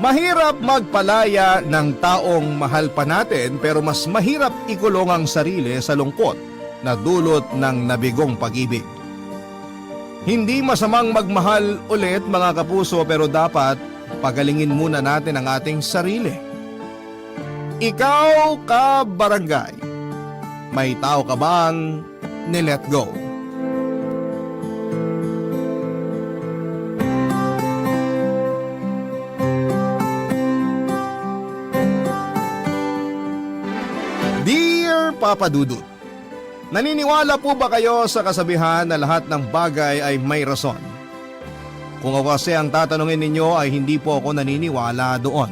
Mahirap magpalaya ng taong mahal pa natin pero mas mahirap ikulong ang sarili sa lungkot na dulot ng nabigong pag-ibig. Hindi masamang magmahal ulit mga kapuso pero dapat pagalingin muna natin ang ating sarili. Ikaw ka barangay, may tao ka bang ni-let go? Dear Papa Dudut, naniniwala po ba kayo sa kasabihan na lahat ng bagay ay may rason? Kung ako kasi ang tatanungin ninyo ay hindi po ako naniniwala doon.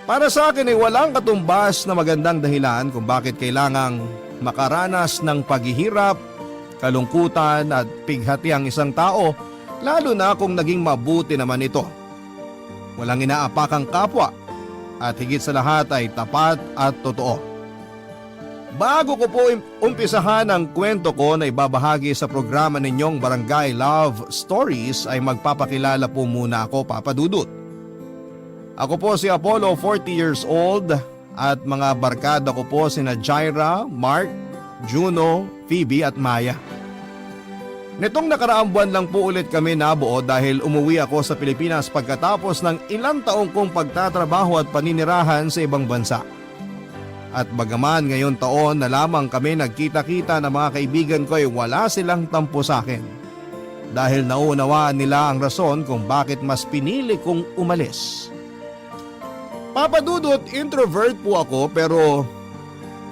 Para sa akin ay walang katumbas na magandang dahilan kung bakit kailangang makaranas ng paghihirap, kalungkutan at pighati ang isang tao, lalo na kung naging mabuti naman ito. Walang inaapakang kapwa at higit sa lahat ay tapat at totoo. Bago ko po umpisahan ang kwento ko na ibabahagi sa programa ninyong Barangay Love Stories ay magpapakilala po muna ako, Papa Dudut. Ako po si Apollo, 40 years old at mga barkada ko po sina Jaira, Mark, Juno, Phoebe at Maya. Nitong nakaraang buwan lang po ulit kami nabuo dahil umuwi ako sa Pilipinas pagkatapos ng ilang taong kong pagtatrabaho at paninirahan sa ibang bansa. At bagaman ngayon taon na lamang kami nagkita-kita na mga kaibigan ko ay wala silang tampo sa akin. Dahil naunawaan nila ang rason kung bakit mas pinili kong umalis. Papa Dudut, introvert po ako pero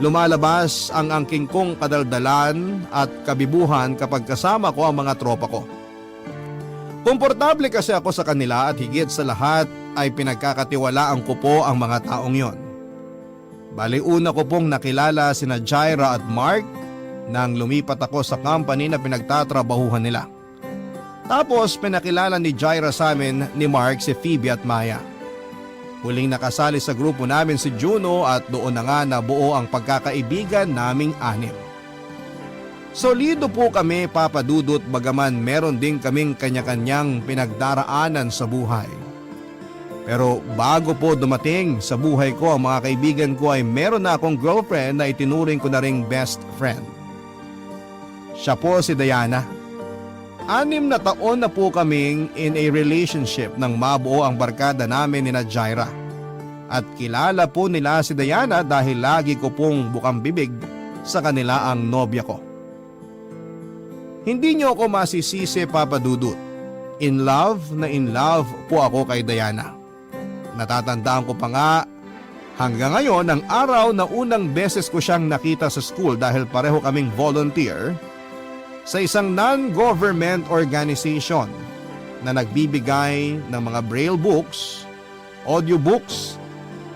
lumalabas ang angking kong kadaldalan at kabibuhan kapag kasama ko ang mga tropa ko. Komportable kasi ako sa kanila at higit sa lahat ay pinagkakatiwalaan ko po ang mga taong yon. Bali una ko pong nakilala sina Jaira at Mark nang lumipat ako sa company na pinagtatrabahuhan nila. Tapos pinakilala ni Jaira sa amin ni Mark si Phoebe at Maya. Huling nakasali sa grupo namin si Juno at doon na nga nabuo ang pagkakaibigan naming anim. Solido po kami, Papa Dudut, bagaman meron din kaming kanya-kanyang pinagdaraanan sa buhay. Pero bago po dumating sa buhay ko ang mga kaibigan ko ay meron na akong girlfriend na itinuring ko na ring best friend. Siya po si Diana. 6 na taon na po kaming in a relationship nang mabuo ang barkada namin ni Jaira. At kilala po nila si Diana dahil lagi ko pong bukang bibig sa kanila ang nobya ko. Hindi niyo ako masisisi, Papa Dudut. In love po ako kay Diana. Natatandaan ko pa nga hanggang ngayon ang araw na unang beses ko siyang nakita sa school dahil pareho kaming volunteer sa isang non-government organization na nagbibigay ng mga braille books, audiobooks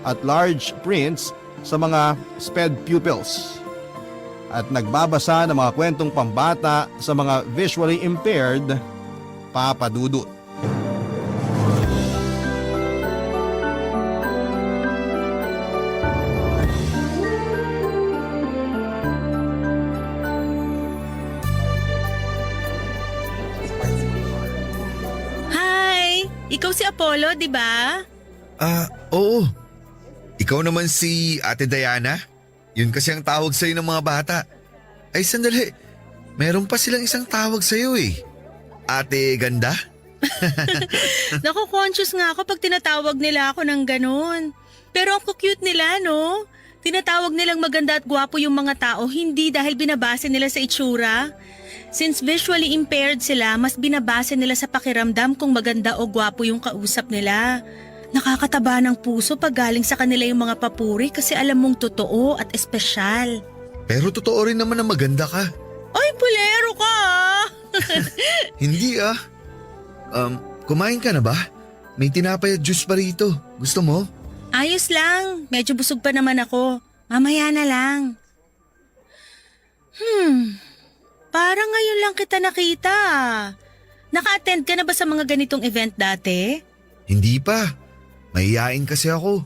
at large prints sa mga SPED pupils at nagbabasa ng mga kwentong pambata sa mga visually impaired, Papa Dudut. Ikaw si Apollo, di ba? Oo. Ikaw naman si Ate Diana? Yun kasi ang tawag sa'yo ng mga bata. Ay sandali, meron pa silang isang tawag sa'yo eh. Ate Ganda? Naku, conscious nga ako pag tinatawag nila ako ng ganun. Pero ang cute nila, no? Tinatawag nilang maganda at gwapo yung mga tao hindi dahil binabase nila sa itsura. Since visually impaired sila, mas binabase nila sa pakiramdam kung maganda o gwapo yung kausap nila. Nakakataba ng puso pag galing sa kanila yung mga papuri kasi alam mong totoo at espesyal. Pero totoo rin naman na maganda ka. Ay, pulero ka ah! Hindi ah. Kumain ka na ba? May tinapay at juice pa rito. Gusto mo? Ayos lang, medyo busog pa naman ako. Mamaya na lang. Parang ngayon lang kita nakita. Naka-attend ka na ba sa mga ganitong event dati? Hindi pa. Mahihain kasi ako.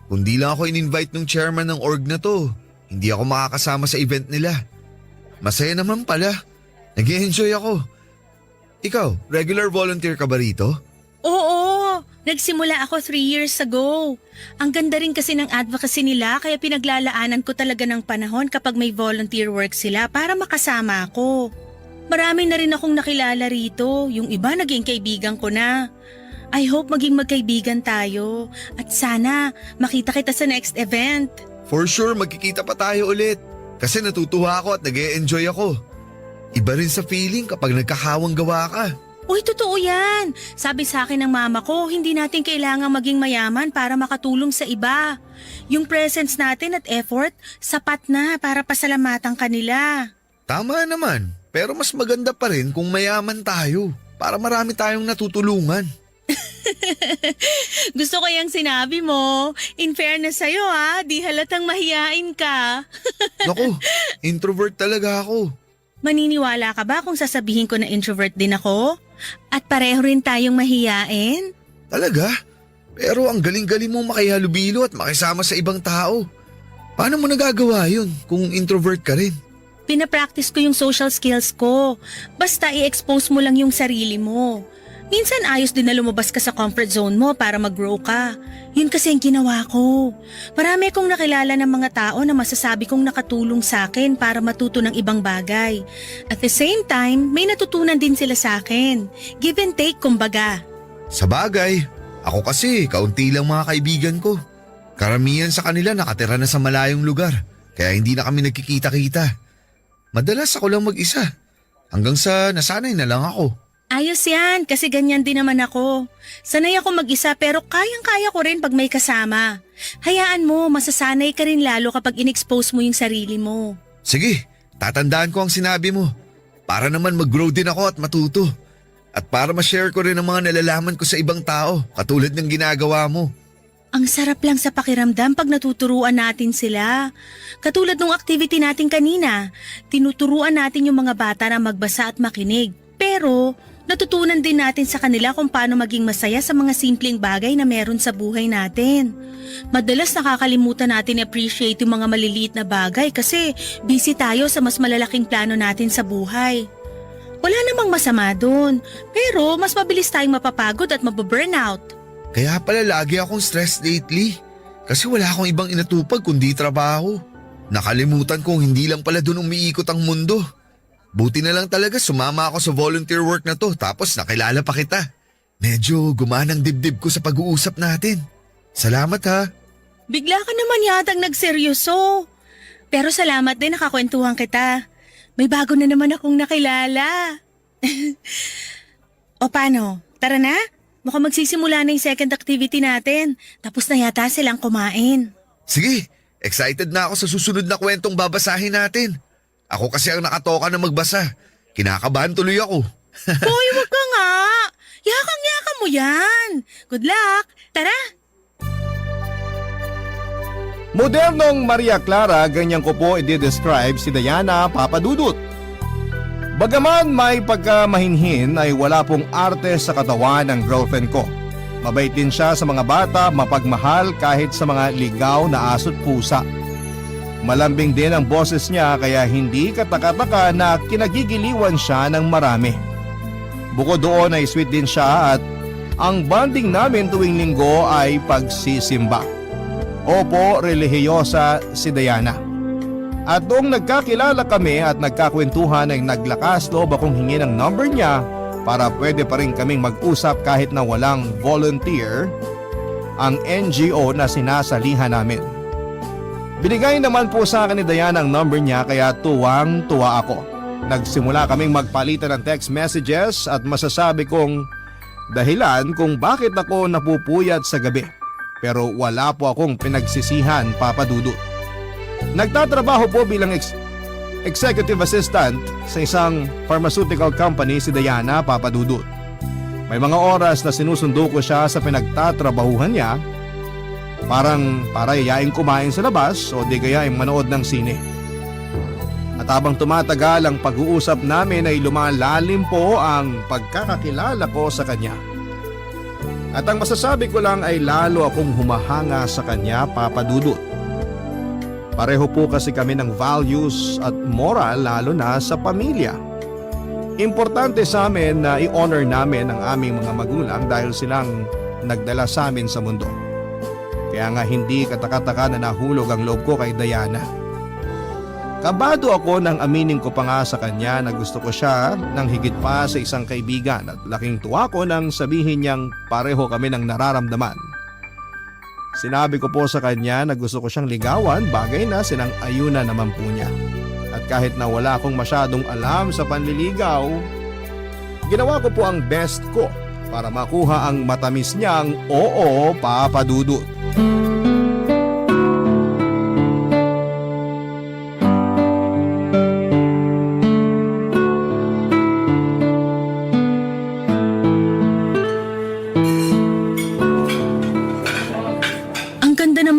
Kung di lang ako in-invite ng chairman ng org na to, hindi ako makakasama sa event nila. Masaya naman pala. Nag-enjoy ako. Ikaw, regular volunteer ka ba rito? Oo, Nagsimula ako 3 years ago. Ang ganda rin kasi ng advocacy nila kaya pinaglalaanan ko talaga ng panahon kapag may volunteer work sila para makasama ako. Marami na rin akong nakilala rito, yung iba naging kaibigan ko na. I hope maging magkaibigan tayo at sana makita kita sa next event. For sure, magkikita pa tayo ulit. Kasi natutuwa ako at nag-e-enjoy ako. Iba rin sa feeling kapag nagkakawang gawa ka. Uy, totoo yan. Sabi sa akin ng mama ko, hindi natin kailangang maging mayaman para makatulong sa iba. Yung presence natin at effort, sapat na para pasalamatan kanila. Tama naman, pero mas maganda pa rin kung mayaman tayo para marami tayong natutulungan. Gusto ko yung sinabi mo. In fairness sa'yo di halatang mahiyain ka. Naku, introvert talaga ako. Maniniwala ka ba kung sasabihin ko na introvert din ako? At pareho rin tayong mahiyain? Talaga? Pero ang galing-galing mo makihalubilo at makisama sa ibang tao. Paano mo nagagawa yun kung introvert ka rin? Pinapractice ko yung social skills ko. Basta i-expose mo lang yung sarili mo. Minsan ayos din na lumabas ka sa comfort zone mo para mag-grow ka. Yun kasi ang ginawa ko. Marami kong nakilala ng mga tao na masasabi kong nakatulong sa akin para matuto ng ibang bagay. At the same time, may natutunan din sila sa akin. Give and take kumbaga. Sa bagay, ako kasi kaunti lang mga kaibigan ko. Karamihan sa kanila nakatira na sa malayong lugar, kaya hindi na kami nagkikita-kita. Madalas ako lang mag-isa, hanggang sa nasanay na lang ako. Ayos yan, kasi ganyan din naman ako. Sanay ako mag-isa pero kayang-kaya ko rin pag may kasama. Hayaan mo, masasanay ka rin lalo kapag in-expose mo yung sarili mo. Sige, tatandaan ko ang sinabi mo. Para naman mag-grow din ako at matuto. At para ma-share ko rin ang mga nalalaman ko sa ibang tao, katulad ng ginagawa mo. Ang sarap lang sa pakiramdam pag natuturuan natin sila. Katulad ng activity natin kanina, tinuturuan natin yung mga bata na magbasa at makinig. Pero natutunan din natin sa kanila kung paano maging masaya sa mga simpleng bagay na meron sa buhay natin. Madalas nakakalimutan natin i-appreciate yung mga maliliit na bagay kasi busy tayo sa mas malalaking plano natin sa buhay. Wala namang masama dun, pero mas mabilis tayong mapapagod at mababurnout. Kaya pala lagi akong stressed lately. Kasi wala akong ibang inatupag kundi trabaho. Nakalimutan kong hindi lang pala dun umiikot ang mundo. Buti na lang talaga sumama ako sa volunteer work na to tapos nakilala pa kita. Medyo gumanang dibdib ko sa pag-uusap natin. Salamat ha. Bigla ka naman yatang nagseryoso. Pero salamat din nakakwentuhan kita. May bago na naman akong nakilala. O paano? Tara na? Mukhang magsisimula na yung second activity natin. Tapos na yata silang kumain. Sige, excited na ako sa susunod na kwentong babasahin natin. Ako kasi ang nakatoka na magbasa. Kinakabahan tuloy ako. Hoy, wag ka nga. Yakang-yaka mo yan. Good luck. Tara. Modernong Maria Clara, ganyan ko po i-describe si Diana Papadudut. Bagaman may pagkamahinhin ay wala pong arte sa katawan ng girlfriend ko. Mabait din siya sa mga bata, mapagmahal kahit sa mga ligaw na aso't pusa. Malambing din ang boses niya kaya hindi kataka-taka na kinagigiliwan siya ng marami. Bukod doon ay sweet din siya at ang bonding namin tuwing linggo ay pagsisimba. Opo, relihiyosa si Diana. At noong nagkakilala kami at nagkakwentuhan ay naglakas loob akong hingin ang number niya para pwede pa rin kaming mag-usap kahit na walang volunteer ang NGO na sinasalihan namin. Binigay naman po sa akin ni Diana ang number niya kaya tuwang-tuwa ako. Nagsimula kaming magpalitan ng text messages at masasabi kong dahilan kung bakit ako napupuyat sa gabi. Pero wala po akong pinagsisihan, Papa Dudut. Nagtatrabaho po bilang executive assistant sa isang pharmaceutical company si Diana, Papa Dudut. May mga oras na sinusundo ko siya sa pinagtatrabahuhan niya. Parang para yayain kumain sa labas o di kaya ay manood ng sine. At habang tumatagal ang pag-uusap namin ay lumalalim po ang pagkakakilala ko sa kanya. At ang masasabi ko lang ay lalo akong humahanga sa kanya, Papa Dudut. Pareho po kasi kami ng values at moral lalo na sa pamilya. Importante sa amin na i-honor namin ang aming mga magulang dahil silang nagdala sa amin sa mundo. Kaya nga hindi katakataka na nahulog ang loob ko kay Diana. Kabado ako nang aminin ko pa nga sa kanya na gusto ko siya ng higit pa sa isang kaibigan at laking tuwa ko nang sabihin niyang pareho kami ng nararamdaman. Sinabi ko po sa kanya na gusto ko siyang ligawan, bagay na sinang-ayunan naman po niya. At kahit na wala akong masyadong alam sa panliligaw, ginawa ko po ang best ko para makuha ang matamis niyang oo, Papa Dudut.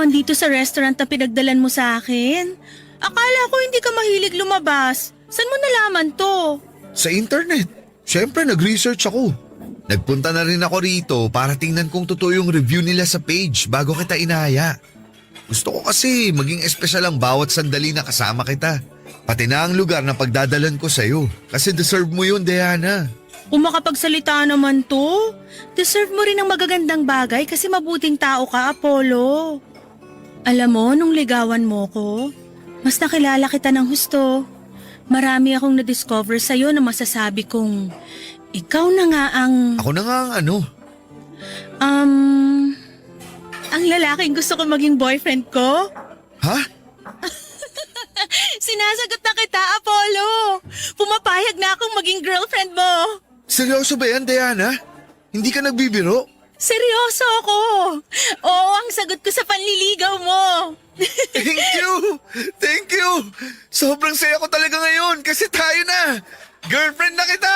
Dito sa restaurant na pinagdalan mo sa akin. Akala ko hindi ka mahilig lumabas. Saan mo nalaman to? Sa internet. Siyempre nag-research ako. Nagpunta na rin ako rito para tingnan kung totoo yung review nila sa page bago kita inaya. Gusto ko kasi maging espesyal ang bawat sandali na kasama kita. Pati na ang lugar na pagdadalan ko sa'yo. Kasi deserve mo yun, Diana. Kung makapagsalita naman to, deserve mo rin ng magagandang bagay kasi mabuting tao ka, Apollo. Alam mo, nung ligawan mo ko, mas nakilala kita ng husto. Marami akong na-discover sa'yo na masasabi kong ikaw na nga ang… Ako na nga ang ano? Ang lalaking gusto ko maging boyfriend ko. Ha? Sinasagot na kita, Apollo. Pumapayag na akong maging girlfriend mo. Seryoso ba yan, Diana? Hindi ka nagbibiro? Seryoso ako. Oo, ang sagot ko sa panliligaw mo. Thank you! Thank you! Sobrang saya ko talaga ngayon kasi tayo na! Girlfriend na kita!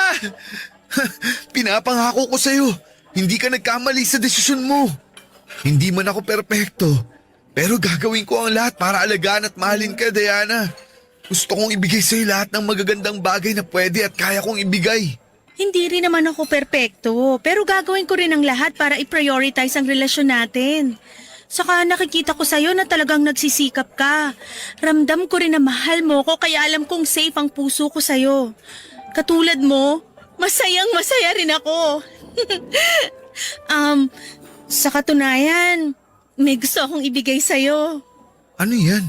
Pinapangako ko sa'yo, hindi ka nagkamali sa desisyon mo. Hindi man ako perpekto, pero gagawin ko ang lahat para alagaan at mahalin ka, Diana. Gusto kong ibigay sa'yo lahat ng magagandang bagay na pwede at kaya kong ibigay. Hindi rin naman ako perpekto, pero gagawin ko rin ang lahat para i-prioritize ang relasyon natin. Saka nakikita ko sa'yo na talagang nagsisikap ka. Ramdam ko rin na mahal mo ko kaya alam kong safe ang puso ko sa'yo. Katulad mo, masayang masaya rin ako. Sa katunayan, may gusto akong ibigay sa'yo. Ano yan?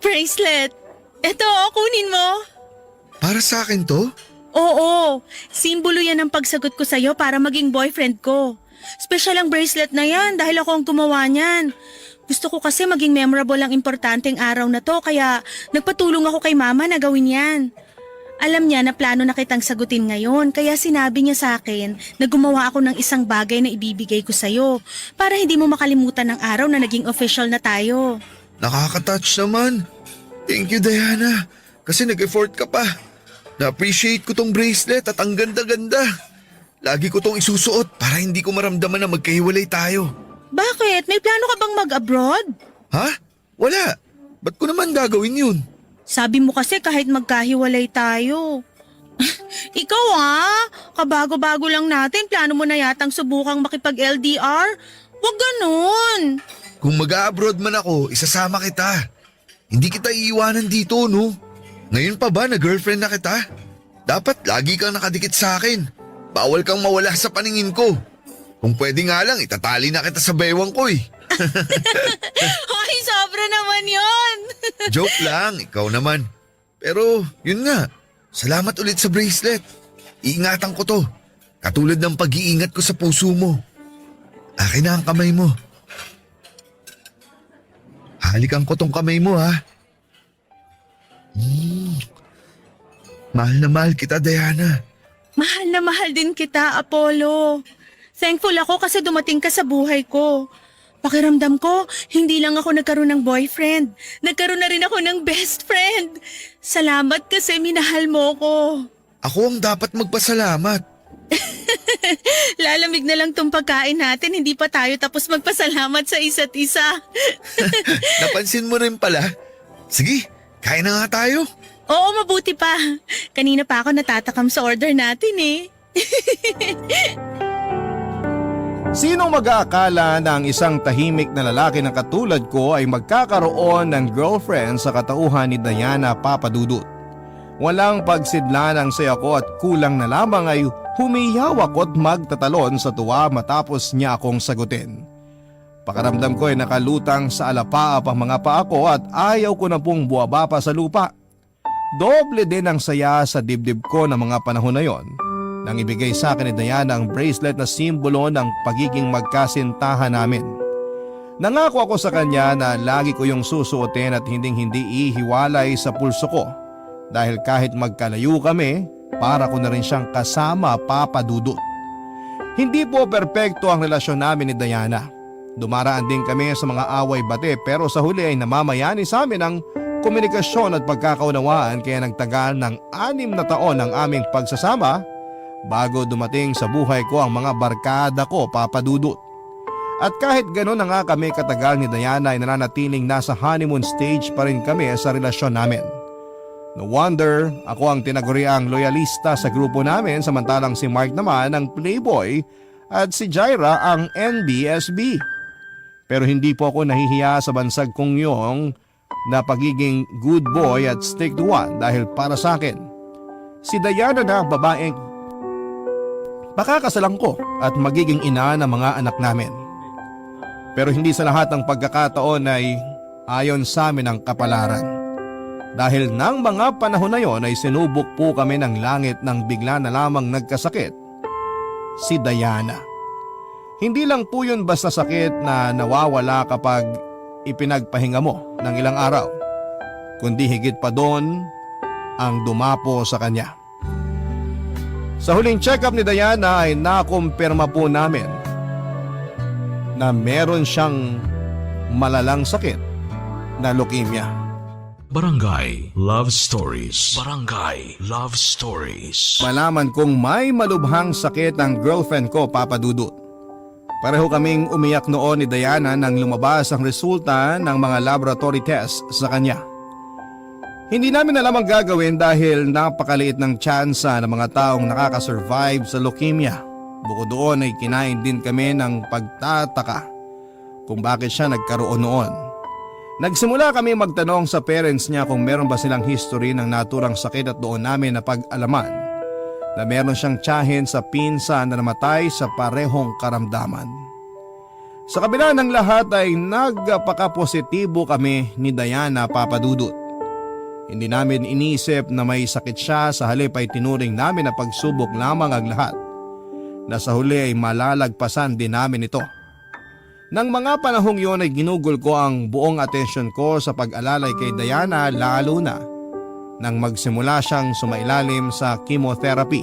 Bracelet. Eto, kunin mo. Para sa akin to? Oo, simbolo yan ang pagsagot ko sa'yo para maging boyfriend ko. Special ang bracelet na yan dahil ako ang gumawa niyan. Gusto ko kasi maging memorable ang importanteng araw na to kaya nagpatulong ako kay mama na gawin yan. Alam niya na plano na kitang sagutin ngayon kaya sinabi niya sa akin na gumawa ako ng isang bagay na ibibigay ko sa'yo para hindi mo makalimutan ng araw na naging official na tayo. Nakaka-touch naman. Thank you, Diana. Kasi nag-effort ka pa. Na-appreciate ko tong bracelet at ang ganda-ganda. Lagi ko tong isusuot para hindi ko maramdaman na magkahiwalay tayo. Bakit? May plano ka bang mag-abroad? Ha? Wala. Ba't ko naman gagawin yun? Sabi mo kasi kahit magkahiwalay tayo. Ikaw kabago-bago lang natin, plano mo na yatang subukang makipag-LDR? Huwag ganun. Kung mag-abroad man ako, isasama kita. Hindi kita iiwanan dito, no? Ngayon pa ba na girlfriend na kita? Dapat lagi kang nakadikit sa akin. Bawal kang mawala sa paningin ko. Kung pwede nga lang, itatali na kita sa bewang ko eh. Hoy, sobra naman yon. Joke lang, ikaw naman. Pero yun nga, salamat ulit sa bracelet. Iingatan ko to. Katulad ng pag-iingat ko sa puso mo. Akin na ang kamay mo. Halikan ko tong kamay mo ha. Mahal na mahal kita, Diana. Mahal na mahal din kita, Apollo. Thankful ako kasi dumating ka sa buhay ko. Pakiramdam ko, hindi lang ako nagkaroon ng boyfriend. Nagkaroon na rin ako ng best friend. Salamat kasi minahal mo ko. Ako ang dapat magpasalamat. Lalamig na lang tong pagkain natin, hindi pa tayo tapos magpasalamat sa isa't isa. Napansin mo rin pala. Sige, kain na nga tayo. Oo, mabuti pa. Kanina pa ako natatakam sa order natin eh. Sinong mag-aakala na ang isang tahimik na lalaki na katulad ko ay magkakaroon ng girlfriend sa katauhan ni Diana Papadudut? Walang pagsidlan ang saya ko at kulang na lamang ay Humiyaw ako't magtatalon sa tuwa matapos niya akong sagutin. Pakaramdam ko ay nakalutang sa alapaap ang mga paa ko at ayaw ko na pong buwaba pa sa lupa. Doble din ang saya sa dibdib ko ng mga panahon na yon nang ibigay sa akin ni Diana ang bracelet na simbolo ng pagiging magkasintahan namin. Nangako ako sa kanya na lagi ko yung susuotin at hinding-hindi ihiwalay sa pulso ko dahil kahit magkalayo kami, para ko na rin siyang kasama, Papa Dudut. Hindi po perpekto ang relasyon namin ni Diana. Dumaraan din kami sa mga away-bate pero sa huli ay namamayani sa amin ang komunikasyon at pagkakaunawaan kaya nagtagal ng 6 na taon ang aming pagsasama bago dumating sa buhay ko ang mga barkada ko, Papa Dudut. At kahit gano'n na nga kami katagal ni Diana ay nananatiling nasa honeymoon stage pa rin kami sa relasyon namin. No wonder ako ang tinaguriang loyalista sa grupo namin samantalang si Mark naman ang playboy at si Jaira ang NBSB. Pero hindi po ako nahihiya sa bansag kong yung na pagiging good boy at stick to one dahil para sa akin, si Diana na ang babaeng pakakasalan ko at magiging ina ng mga anak namin. Pero hindi sa lahat ng pagkakataon ay ayon sa amin ang kapalaran. Dahil nang mga panahon na yon ay sinubok po kami ng langit nang bigla na lamang nagkasakit si Diana. Hindi lang po yun basta sakit na nawawala kapag ipinagpahinga mo ng ilang araw, kundi higit pa doon ang dumapo sa kanya. Sa huling check-up ni Diana ay nakumpirma po namin na meron siyang malalang sakit na leukemia. Barangay Love Stories. Barangay Love Stories. Malaman kong may malubhang sakit ang girlfriend ko, Papa Dudut. Pareho kaming umiyak noon ni Diana nang lumabas ang resulta ng mga laboratory tests sa kanya. Hindi namin alam ang gagawin dahil napakaliit ng tsansa ng mga taong nakakasurvive sa leukemia. Bukod doon ay kinain din kami ng pagtataka kung bakit siya nagkaroon noon. Nagsimula kami magtanong sa parents niya kung meron ba silang history ng naturang sakit at doon namin napag-alaman na meron siyang tiyahin sa pinsan na namatay sa parehong karamdaman. Sa kabila ng lahat ay nagpaka-positibo kami ni Diana, Papa Dudut. Hindi namin inisip na may sakit siya, sa halip ay tinuring namin na pagsubok lamang ang lahat na sa huli ay malalagpasan din namin ito. Nang mga panahong yon ay ginugol ko ang buong atensyon ko sa pag-alalay kay Diana, lalo na nang magsimula siyang sumailalim sa chemotherapy.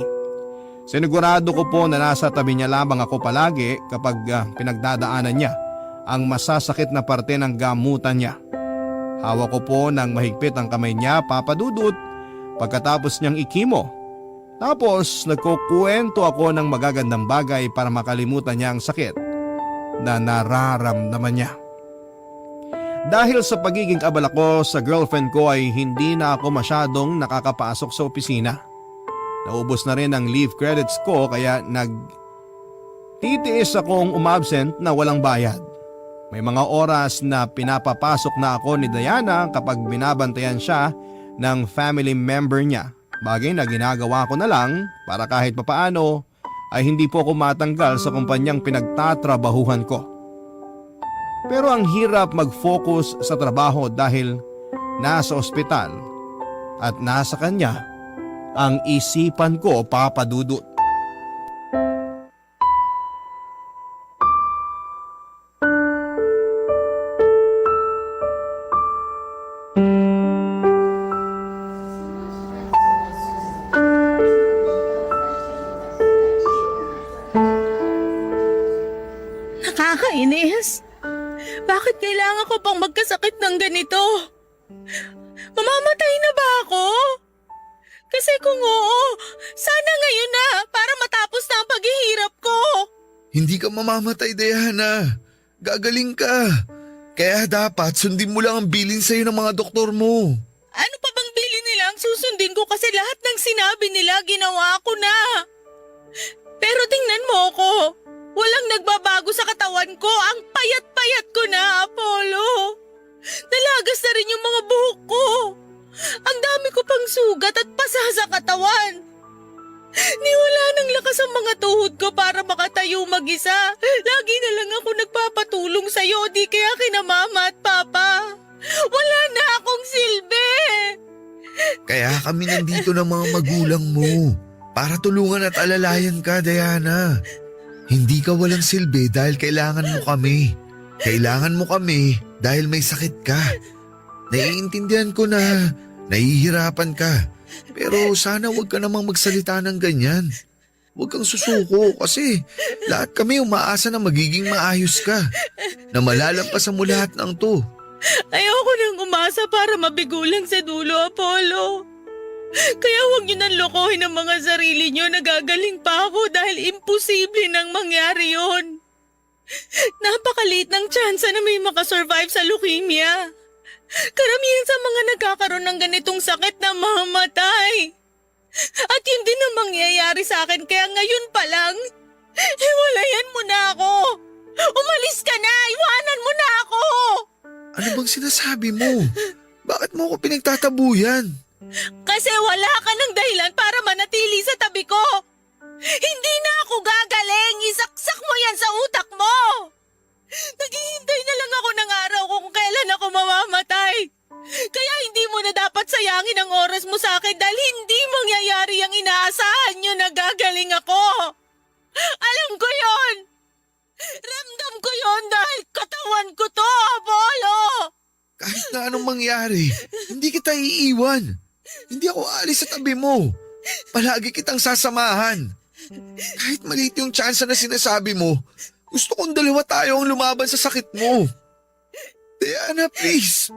Sinigurado ko po na nasa tabi niya lamang ako palagi kapag pinagdadaanan niya ang masasakit na parte ng gamutan niya. Hawak ko po ng mahigpit ang kamay niya, Papa Dudut, pagkatapos niyang ikimo. Tapos nagkukwento ako ng magagandang bagay para makalimutan niya ang sakit na nararamdaman niya. Dahil sa pagiging abala ko sa girlfriend ko ay hindi na ako masyadong nakakapasok sa opisina. Naubos na rin ang leave credits ko kaya nagtitiis akong umabsent na walang bayad. May mga oras na pinapapasok na ako ni Diana kapag binabantayan siya ng family member niya. Bagay na ginagawa ko na lang para kahit papaano ay hindi po ako matanggal sa kumpanyang pinagtatrabahuhan ko. Pero ang hirap mag-focus sa trabaho dahil nasa ospital at nasa kanya ang isipan ko, Papa Dudut. Nakakainis. Bakit kailangan ko pang magkasakit ng ganito? Mamamatay na ba ako? Kasi kung oo, sana ngayon na para matapos na ang paghihirap ko. Hindi ka mamamatay, Diana. Gagaling ka. Kaya dapat sundin mo lang ang bilin sa'yo ng mga doktor mo. Ano pa bang bilin nila ang susundin ko kasi lahat ng sinabi nila ginawa ko na. Pero tingnan mo ako. Walang nagbabago sa katawan ko. Ang payat-payat ko na, Apollo. Nalagas na rin yung mga buhok ko. Ang dami ko pang sugat at pasa sa katawan. Ni wala ng lakas ang mga tuhod ko para makatayo mag-isa. Lagi na lang ako nagpapatulong sa'yo, di kaya kina mama at papa. Wala na akong silbi. Kaya kami nandito ng mga magulang mo para tulungan at alalayan ka, Diana. Hindi ka walang silbi dahil kailangan mo kami. Kailangan mo kami dahil may sakit ka. Naiintindihan ko na nahihirapan ka. Pero sana huwag ka namang magsalita ng ganyan. Huwag kang susuko kasi lahat kami umaasa na magiging maayos ka. Na malalampasan mo lahat ng to. Ayoko nang umasa para mabigulang sa dulo, Apollo. Kaya huwag niyo nang lokohin ang mga sarili niyo na gagaling pa ako dahil imposible nang mangyari yon. Napakaliit ng tsansa na may makasurvive sa leukemia. Karamihan sa mga nagkakaroon ng ganitong sakit na mamamatay. At yun din ang mangyayari sa akin kaya ngayon pa lang, hiwalayan mo na ako. Umalis ka na, iwanan mo na ako. Ano bang sinasabi mo? Bakit mo ako pinagtatabuyan? Kasi wala ka ng dahilan para manatili sa tabi ko. Hindi na ako gagaling, isaksak mo yan sa utak mo. Naghihintay na lang ako ng araw kung kailan ako mamamatay. Kaya hindi mo na dapat sayangin ang oras mo sa akin dahil hindi mangyayari ang inaasahan nyo na gagaling ako. Alam ko yon. Ramdam ko yon dahil katawan ko to, Apollo. Kahit na anong mangyari, hindi kita iiwan. Hindi ako aalis sa tabi mo. Palagi kitang sasamahan. Kahit maliit yung tsansa na sinasabi mo, gusto kong dalawa tayo ang lumaban sa sakit mo. Diana, please.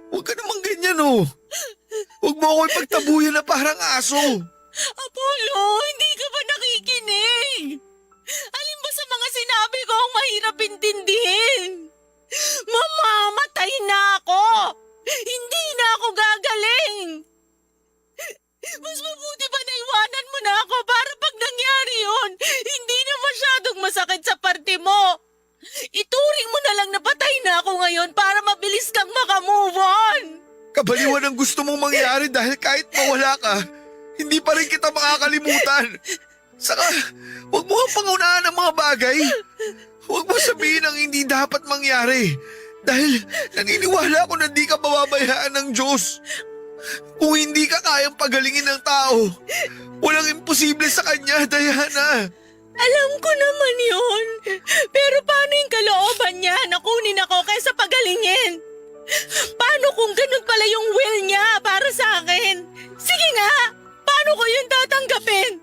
Huwag ka naman ganyan, oh. Huwag mo ako ipagtabuyan na parang aso. Apollo, hindi ka ba nakikinig? Alin ba sa mga sinabi ko ang mahirap intindihin? Mamamatay na ako! Hindi na ako gagaling! Mas mabuti ba na iwanan mo na ako para pag nangyari yun, hindi na masyadong masakit sa parte mo. Ituring mo na lang na patay na ako ngayon para mabilis kang makamove on. Kabaliwan ang gusto mong mangyari dahil kahit mawala ka, hindi pa rin kita makakalimutan. Saka, huwag mo kang pangunahan ng mga bagay. Huwag mo sabihin ang hindi dapat mangyari. Dahil naniniwala ako na di ka mababayaan ng Diyos. Kung hindi ka kayang pagalingin ng tao, walang imposible sa Kanya, Diana. Alam ko naman yun. Pero paano yung kalooban niya na kunin ako kaysa pagalingin? Paano kung ganun pala yung will niya para sa akin? Sige nga, paano ko yun tatanggapin?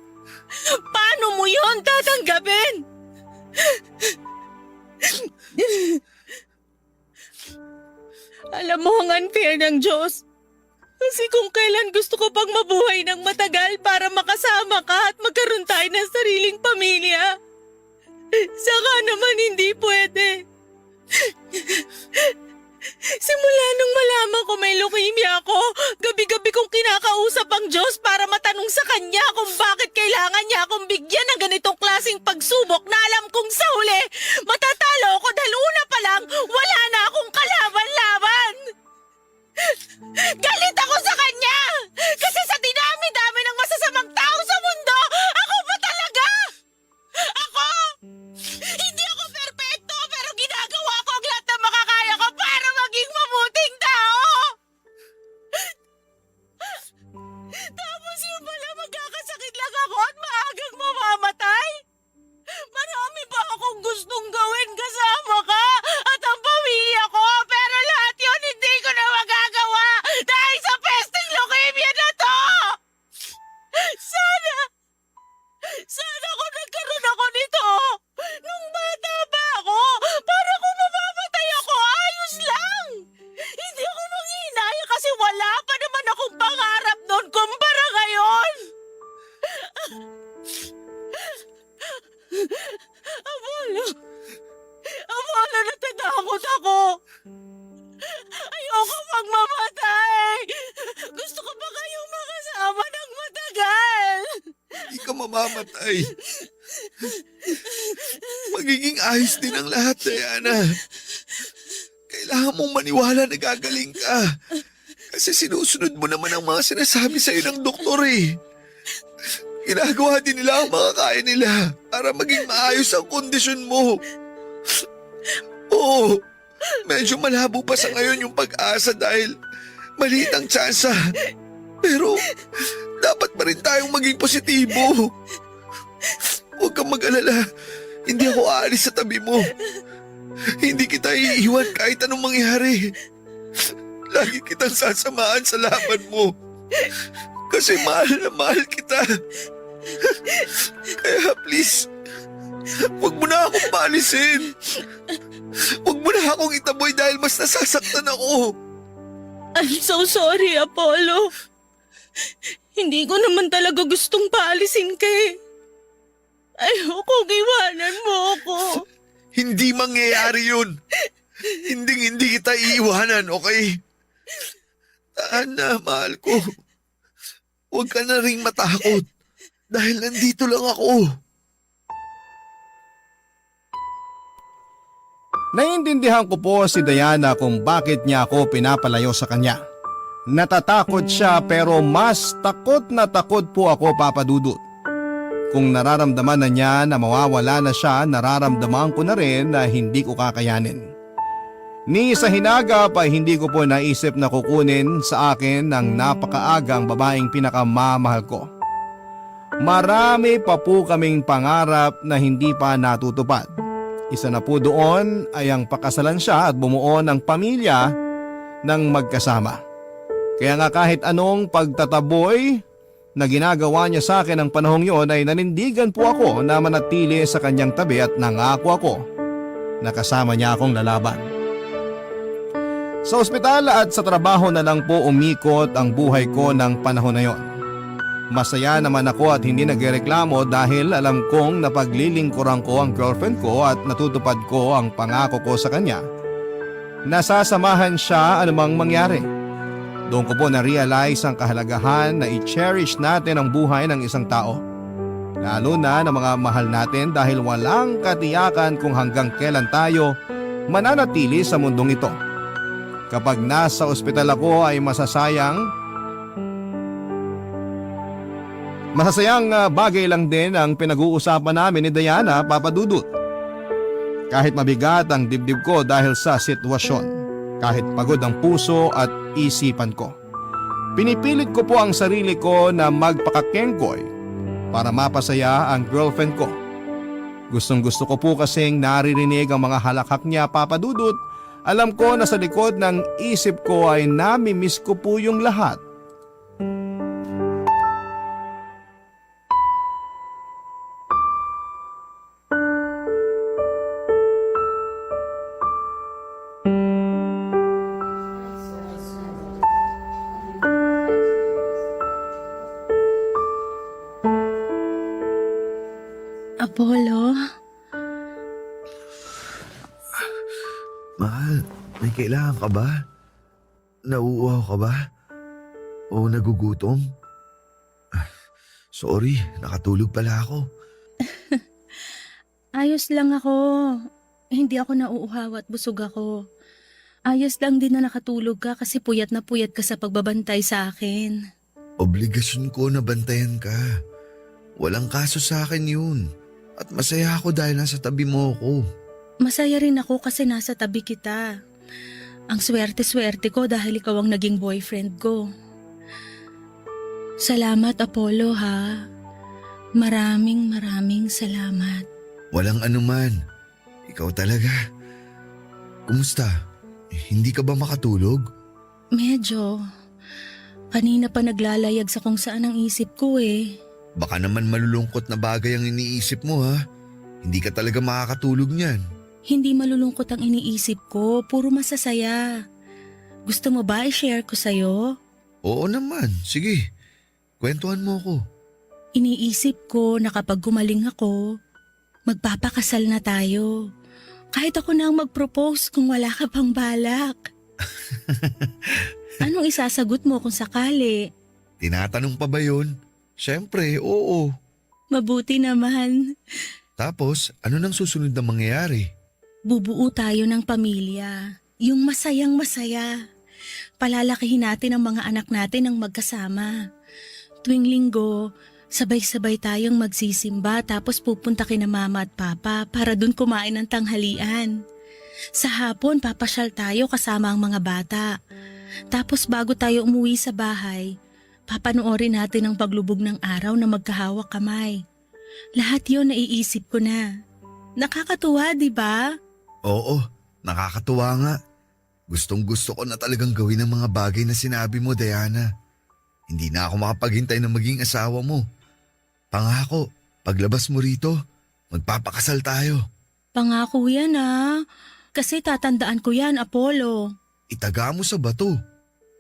Paano mo yun tatanggapin? Alam mo ang unfair ng Diyos. Kasi kung kailan gusto ko pang mabuhay ng matagal para makasama ka at magkaroon tayo ng sariling pamilya. Saka naman hindi pwede. Simula nung malaman ko may leukemia ako, gabi-gabi kong kinakausap ang Diyos para matanong sa Kanya kung bakit kailangan niya akong bigyan ng ganitong klaseng pagsubok na alam kong sa huli, matatalo ako dahil una pa lang, wala na akong kalaban-laban. Galit ako sa Kanya! Kasi sa dinami-dami ng masasamang tao sa mundo, ako pa talaga! Ako! Hindi ako perpekto pero ginagawa ko ang lahat na makakaya ko para maging mabuting tao! Tapos yun pala magkakasakit lang ako at maagang mamamatay? Marami pa akong gustong gawin kasama ka at ang pamilya ko pero lahat yun hindi ko na magagawa dahil sa pesteng leukemia na to! Sana kung nagkaroon ako nito nung bata pa ako para kung mamamatay ako ayos lang! Hindi ako manghinaya kasi wala pa naman akong pangarap noon kumpara ngayon! Apollo, natatakot ako. Ayoko magmamatay. Gusto ko ba kayong makasama ng matagal? Hindi ka mamamatay. Magiging ayos din ang lahat, Diana. Kailangan mong maniwala na gagaling ka. Kasi sinusunod mo naman ang mga sinasabi sa'yo ng doktor eh. Ginagawa din nila ang mga kaya nila para maging maayos ang kondisyon mo. Oo, medyo malabo pa sa ngayon yung pag-asa dahil maliit ang tsansa. Pero dapat pa rin tayong maging positibo. Huwag kang mag-alala, hindi ako aalis sa tabi mo. Hindi kita iiwan kahit anong mangyari. Lagi kitang sasamahan sa laban mo. Kasi mahal na mahal kita. Kaya please, huwag mo na akong paalisin. Huwag mo na akong itaboy dahil mas nasasaktan ako. I'm so sorry, Apollo. Hindi ko naman talaga gustong paalisin ka eh. Ayokong iwanan mo ako. Hindi mangyayari yun. Hindi kita iiwanan, okay? Tana, mahal ko. Huwag ka na ring matakot dahil nandito lang ako. Naiintindihan ko po si Diana kung bakit niya ako pinapalayo sa kanya. Natatakot siya pero mas takot na takot po ako, Papa Dudut. Kung nararamdaman na niya na mawawala na siya, nararamdaman ko na rin na hindi ko kakayanin. Ni sa hinagap ay hindi ko po naisip na kukunin sa akin ng napakaagang babaeng pinakamamahal ko. Marami pa po kaming pangarap na hindi pa natutupad. Isa na po doon ay ang pakasalan siya at bumuo ng pamilya ng magkasama. Kaya nga kahit anong pagtataboy na ginagawa niya sa akin ng panahong yon ay nanindigan po ako na manatili sa kanyang tabi at nangako ako na kasama niya akong lalaban. Sa ospital at sa trabaho na lang po umikot ang buhay ko ng panahon na yon. Masaya naman ako at hindi nagreklamo dahil alam kong napaglilingkuran ko ang girlfriend ko at natutupad ko ang pangako ko sa kanya. Nasasamahan siya anumang mangyari. Doon ko po na-realize ang kahalagahan na i-cherish natin ang buhay ng isang tao. Lalo na ng mga mahal natin dahil walang katiyakan kung hanggang kailan tayo mananatili sa mundong ito. Kapag nasa ospital ako ay masasayang bagay lang din ang pinag-uusapan namin ni Diana, Papa Dudut. Kahit mabigat ang dibdib ko dahil sa sitwasyon, kahit pagod ang puso at isipan ko, pinipilit ko po ang sarili ko na magpakakengkoy para mapasaya ang girlfriend ko. Gustong gusto ko po kasing naririnig ang mga halakhak niya, Papa Dudut. Alam ko na sa likod ng isip ko ay nami-miss ko po yung lahat. Apollo? Mahal, may kailangan ka ba? Nauuhaw ka ba? O nagugutom? Sorry, nakatulog pala ako. Ayos lang ako. Hindi ako nauuhaw at busog ako. Ayos lang din na nakatulog ka kasi puyat na puyat ka sa pagbabantay sa akin. Obligasyon ko na bantayan ka. Walang kaso sa akin yun. At masaya ako dahil nasa tabi mo ako. Masaya rin ako kasi nasa tabi kita. Ang swerte-swerte ko dahil ikaw ang naging boyfriend ko. Salamat, Apollo, ha? Maraming salamat. Walang anuman. Ikaw talaga. Kumusta? Hindi ka ba makatulog? Medyo. Kanina pa naglalayag sa kung saan ang isip ko eh. Baka naman malulungkot na bagay ang iniisip mo ha. Hindi ka talaga makakatulog niyan. Hindi malulungkot ang iniisip ko, puro masasaya. Gusto mo ba i-share ko sa'yo? Oo naman, sige. Kwentuhan mo ko. Iniisip ko na kapag gumaling ako, magpapakasal na tayo. Kahit ako na ang mag-propose kung wala ka pang balak. Anong isasagot mo kung sakali? Tinatanong pa ba yun? Siyempre, oo. Mabuti naman. Tapos, ano nang susunod na mangyayari? Bubuo tayo ng pamilya. Yung masayang masaya. Palalakihin natin ang mga anak natin ng magkasama. Tuwing linggo, Sabay-sabay tayong magsisimba tapos pupunta kina mama at papa para dun kumain ng tanghalian. Sa hapon papasyal tayo kasama ang mga bata. Tapos bago tayo umuwi sa bahay, papanoorin natin ang paglubog ng araw na magkahawak kamay. Lahat yon naiisip ko na. Nakakatuwa, di ba? Oo, nakakatuwa nga. Gustong-gusto ko na talagang gawin ang mga bagay na sinabi mo, Diana. Hindi na ako makapaghintay na maging asawa mo. Pangako, paglabas mo rito, magpapakasal tayo. Pangako yan kasi tatandaan ko yan, Apollo. Itaga mo sa bato.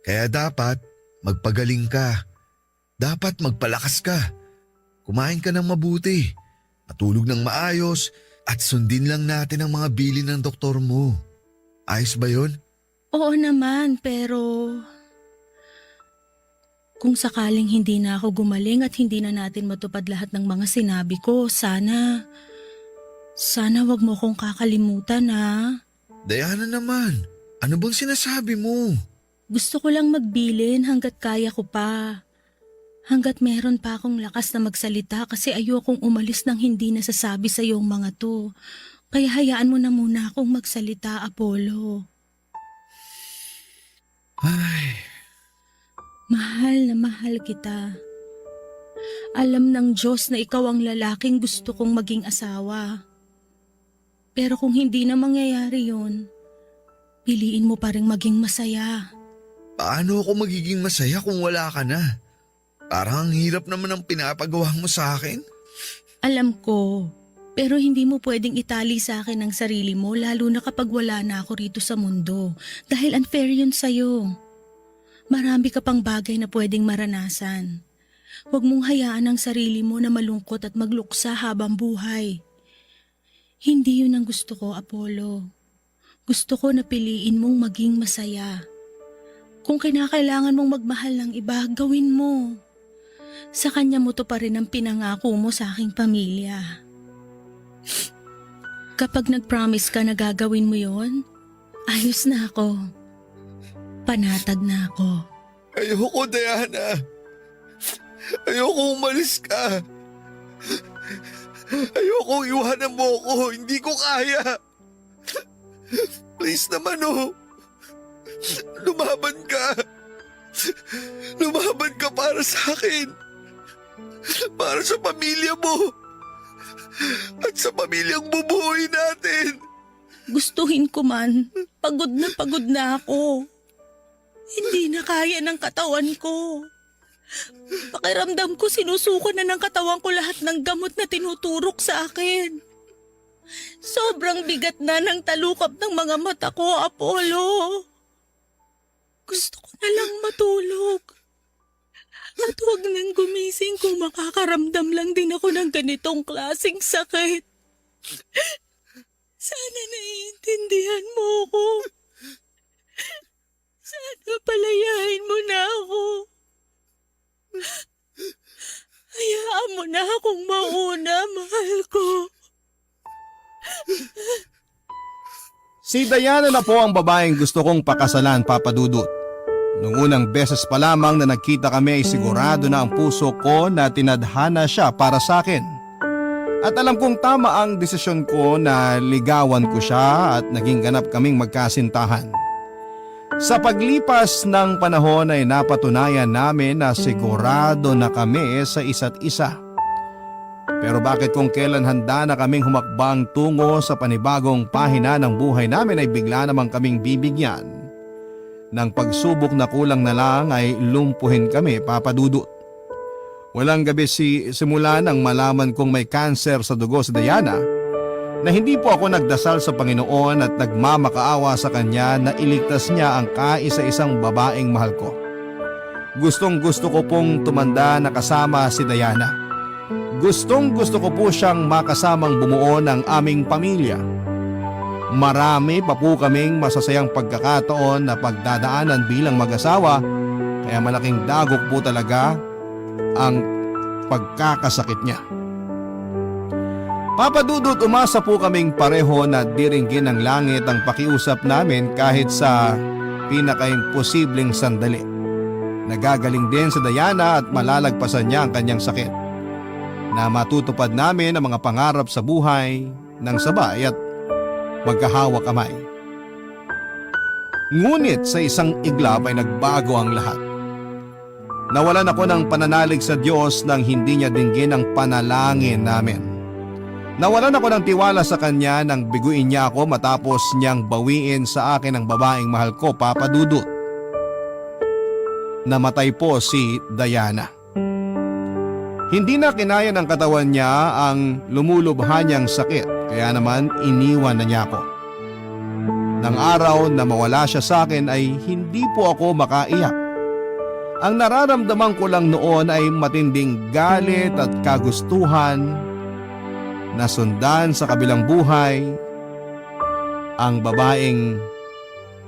Kaya dapat magpagaling ka. Dapat magpalakas ka. Kumain ka ng mabuti. Matulog ng maayos at sundin lang natin ang mga bilin ng doktor mo. Ayos ba yun? Oo naman, pero kung sakaling hindi na ako gumaling at hindi na natin matupad lahat ng mga sinabi ko, sana wag mo kong kakalimutan Diana naman, ano bang sinasabi mo? Gusto ko lang magbilin hanggat kaya ko pa. Hanggat meron pa akong lakas na magsalita kasi ayokong umalis nang hindi nasasabi sa iyong mga to. Kaya hayaan mo na muna akong magsalita, Apollo. Ay, Mahal na mahal kita. Alam ng Diyos na ikaw ang lalaking gusto kong maging asawa. Pero kung hindi na mangyayari yun, piliin mo pa rin maging masaya. paano ako magiging masaya kung wala ka na? Parang ang hirap naman ang pinapagawa mo sa akin. Alam ko, pero hindi mo pwedeng itali sa akin ang sarili mo lalo na kapag wala na ako rito sa mundo. Dahil unfair yun sa'yo. Marami ka pang bagay na pwedeng maranasan. Huwag mong hayaan ang sarili mo na malungkot at magluksa habang buhay. Hindi yun ang gusto ko, Apollo. Gusto ko na piliin mong maging masaya. Kung kinakailangan mong magmahal ng iba, gawin mo. Sa kanya mo to pa rin ang pinangako mo sa aking pamilya. Kapag nag-promise ka na gagawin mo yon, ayos na ako. Panatag na ako. Ayoko, Diana. Ayoko umalis ka. Ayoko iwanan mo ko. Hindi ko kaya. Please naman, Lumaban ka. Lumaban ka para sa akin. Para sa pamilya mo. At sa pamilyang bubuhay natin. Gustuhin ko man, pagod na ako. Hindi na kaya ng katawan ko. Pakiramdam ko sinusuko na ng katawan ko lahat ng gamot na tinuturok sa akin. Sobrang bigat na ng talukap ng mga mata ko, Apollo. Gusto ko na lang matulog. At huwag nang gumising kung makakaramdam lang din ako ng ganitong klaseng sakit. Sana naiintindihan mo ko. Sana palayain mo na ako. Hayaan mo na akong mauna, mahal ko. Si Diana na po ang babaeng gusto kong pakasalan, Papa Dudut. Noong unang beses pa lamang na nagkita kami ay sigurado na ang puso ko na tinadhana siya para sa akin. At alam kong tama ang desisyon ko na ligawan ko siya at naging ganap kaming magkasintahan. Sa paglipas ng panahon ay napatunayan namin na sigurado na kami sa isa't isa. Pero bakit kung kailan handa na kaming humakbang tungo sa panibagong pahina ng buhay namin ay bigla namang kaming bibigyan ng pagsubok na kulang na lang ay lumpuhin kami, Papa Dudut. Walang gabi simula nang malaman kong may cancer sa dugo si Diana na hindi po ako nagdasal sa Panginoon at nagmamakaawa sa kanya na iligtas niya ang kaisa-isang babaeng mahal ko. Gustong gusto ko pong tumanda na kasama si Diana. Gustong gusto ko po siyang makasamang bumuo ng aming pamilya. Marami pa po kaming masasayang pagkakataon na pagdadaanan bilang mag-asawa, kaya malaking dagok po talaga ang pagkakasakit niya. Papa Dudut, umasa po kaming pareho na diringgin ng langit ang pakiusap namin kahit sa pinaka-imposibleng sandali. Nagagaling din si Diana at malalagpasan niya ang kanyang sakit. na matutupad namin ang mga pangarap sa buhay ng sabay at magkahawak kamay. Ngunit sa isang iglap ay nagbago ang lahat. Nawalan ako ng pananalig sa Diyos nang hindi niya dinggin ang panalangin namin. Nawalan ako ng tiwala sa Kanya nang biguin niya ako matapos niyang bawiin sa akin ang babaeng mahal ko, Papa Dudut. Namatay po si Diana. Hindi na kinaya ng katawan niya ang lumulubha niyang sakit, kaya naman iniwan na niya ako. Nang araw na mawala siya sa akin ay hindi po ako makaiyak. Ang nararamdaman ko lang noon ay matinding galit at kagustuhan na sundan sa kabilang buhay ang babaeng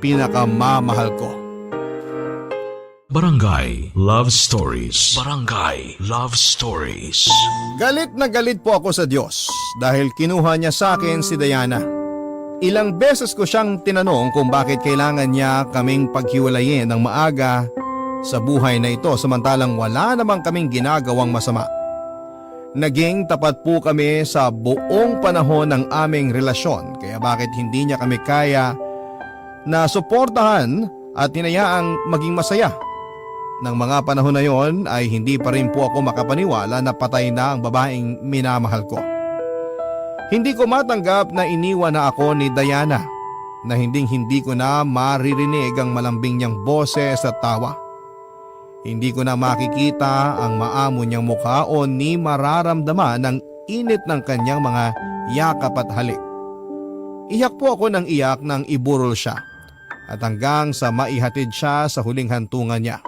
pinakamamahal ko. Barangay Love Stories. Barangay Love Stories. Galit na galit po ako sa Diyos dahil kinuha niya sa akin si Diana. Ilang beses ko siyang tinanong kung bakit kailangan niya kaming paghiwalayin ng maaga sa buhay na ito samantalang wala namang kaming ginagawang masama. Naging tapat po kami sa buong panahon ng aming relasyon kaya bakit hindi niya kami kaya na suportahan at hinayaang maging masaya. Nang mga panahon na yon ay hindi pa rin po ako makapaniwala na patay na ang babaeng minamahal ko. Hindi ko matanggap na iniwan na ako ni Diana na hindi ko na maririnig ang malambing niyang boses at tawa. Hindi ko na makikita ang maamo niyang mukha o ni mararamdaman ang init ng kanyang mga yakap at halik. Iyak po ako ng iyak nang iburol siya at hanggang sa maihatid siya sa huling hantungan niya.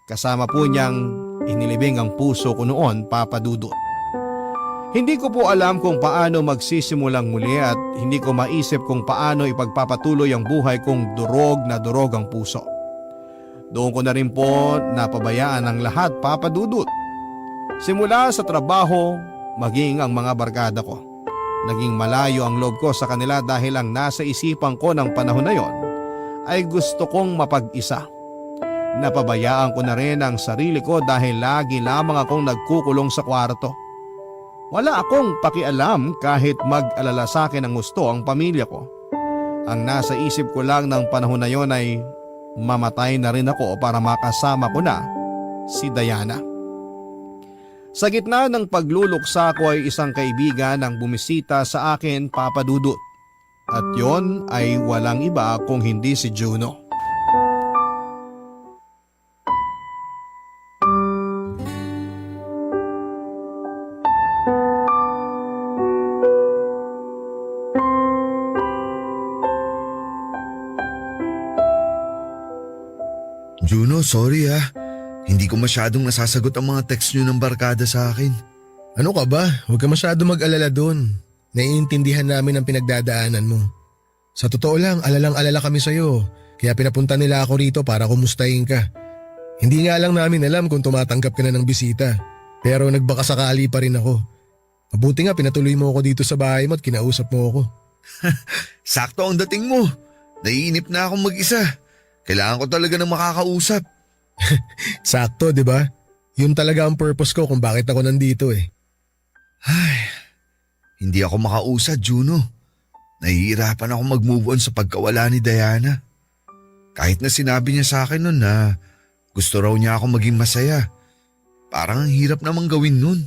Kasama po niyang inilibing ang puso ko noon, Papa Dudut. Hindi ko po alam kung paano magsisimulang muli at hindi ko maisip kung paano ipagpapatuloy ang buhay kung durog na durog ang puso. Doon ko na rin po napabayaan ang lahat, Papa Dudut. Simula sa trabaho, maging ang mga barkada ko. Naging malayo ang loob ko sa kanila dahil ang nasa isipan ko ng panahon na yon ay gusto kong mapag-isa. Napabayaan ko na rin ang sarili ko dahil lagi lamang akong nagkukulong sa kwarto. Wala akong pakialam kahit mag-alala sa akin ang gusto ang pamilya ko. Ang nasa isip ko lang ng panahon na yon ay mamatay na rin ako para makasama ko na si Diana. Sa gitna ng pagluluksa ko ay isang kaibigan ang bumisita sa akin, Papa Dudut. At yon ay walang iba kung hindi si Juno. Juno, sorry ha. Hindi ko masyadong nasasagot ang mga text nyo ng barkada sa akin. Ano ka ba? Huwag ka masyado mag-alala doon. Naiintindihan namin ang pinagdadaanan mo. Sa totoo lang, alalang-alala kami sa'yo. Kaya pinapunta nila ako rito para kumustahin ka. Hindi nga lang namin alam kung tumatanggap ka na ng bisita. Pero nagbakasakali pa rin ako. Mabuti nga pinatuloy mo ako dito sa bahay mo at kinausap mo ako. Sakto ang dating mo. Naiinip na akong mag-isa. Kailangan ko talaga ng makakausap. Sakto, di ba? Yun talaga ang purpose ko kung bakit ako nandito eh. Ay, hindi ako makausad, Juno. Nahihirapan ako mag-move on sa pagkawala ni Diana. Kahit na sinabi niya sa akin nun na gusto raw niya ako maging masaya. Parang ang hirap namang gawin nun.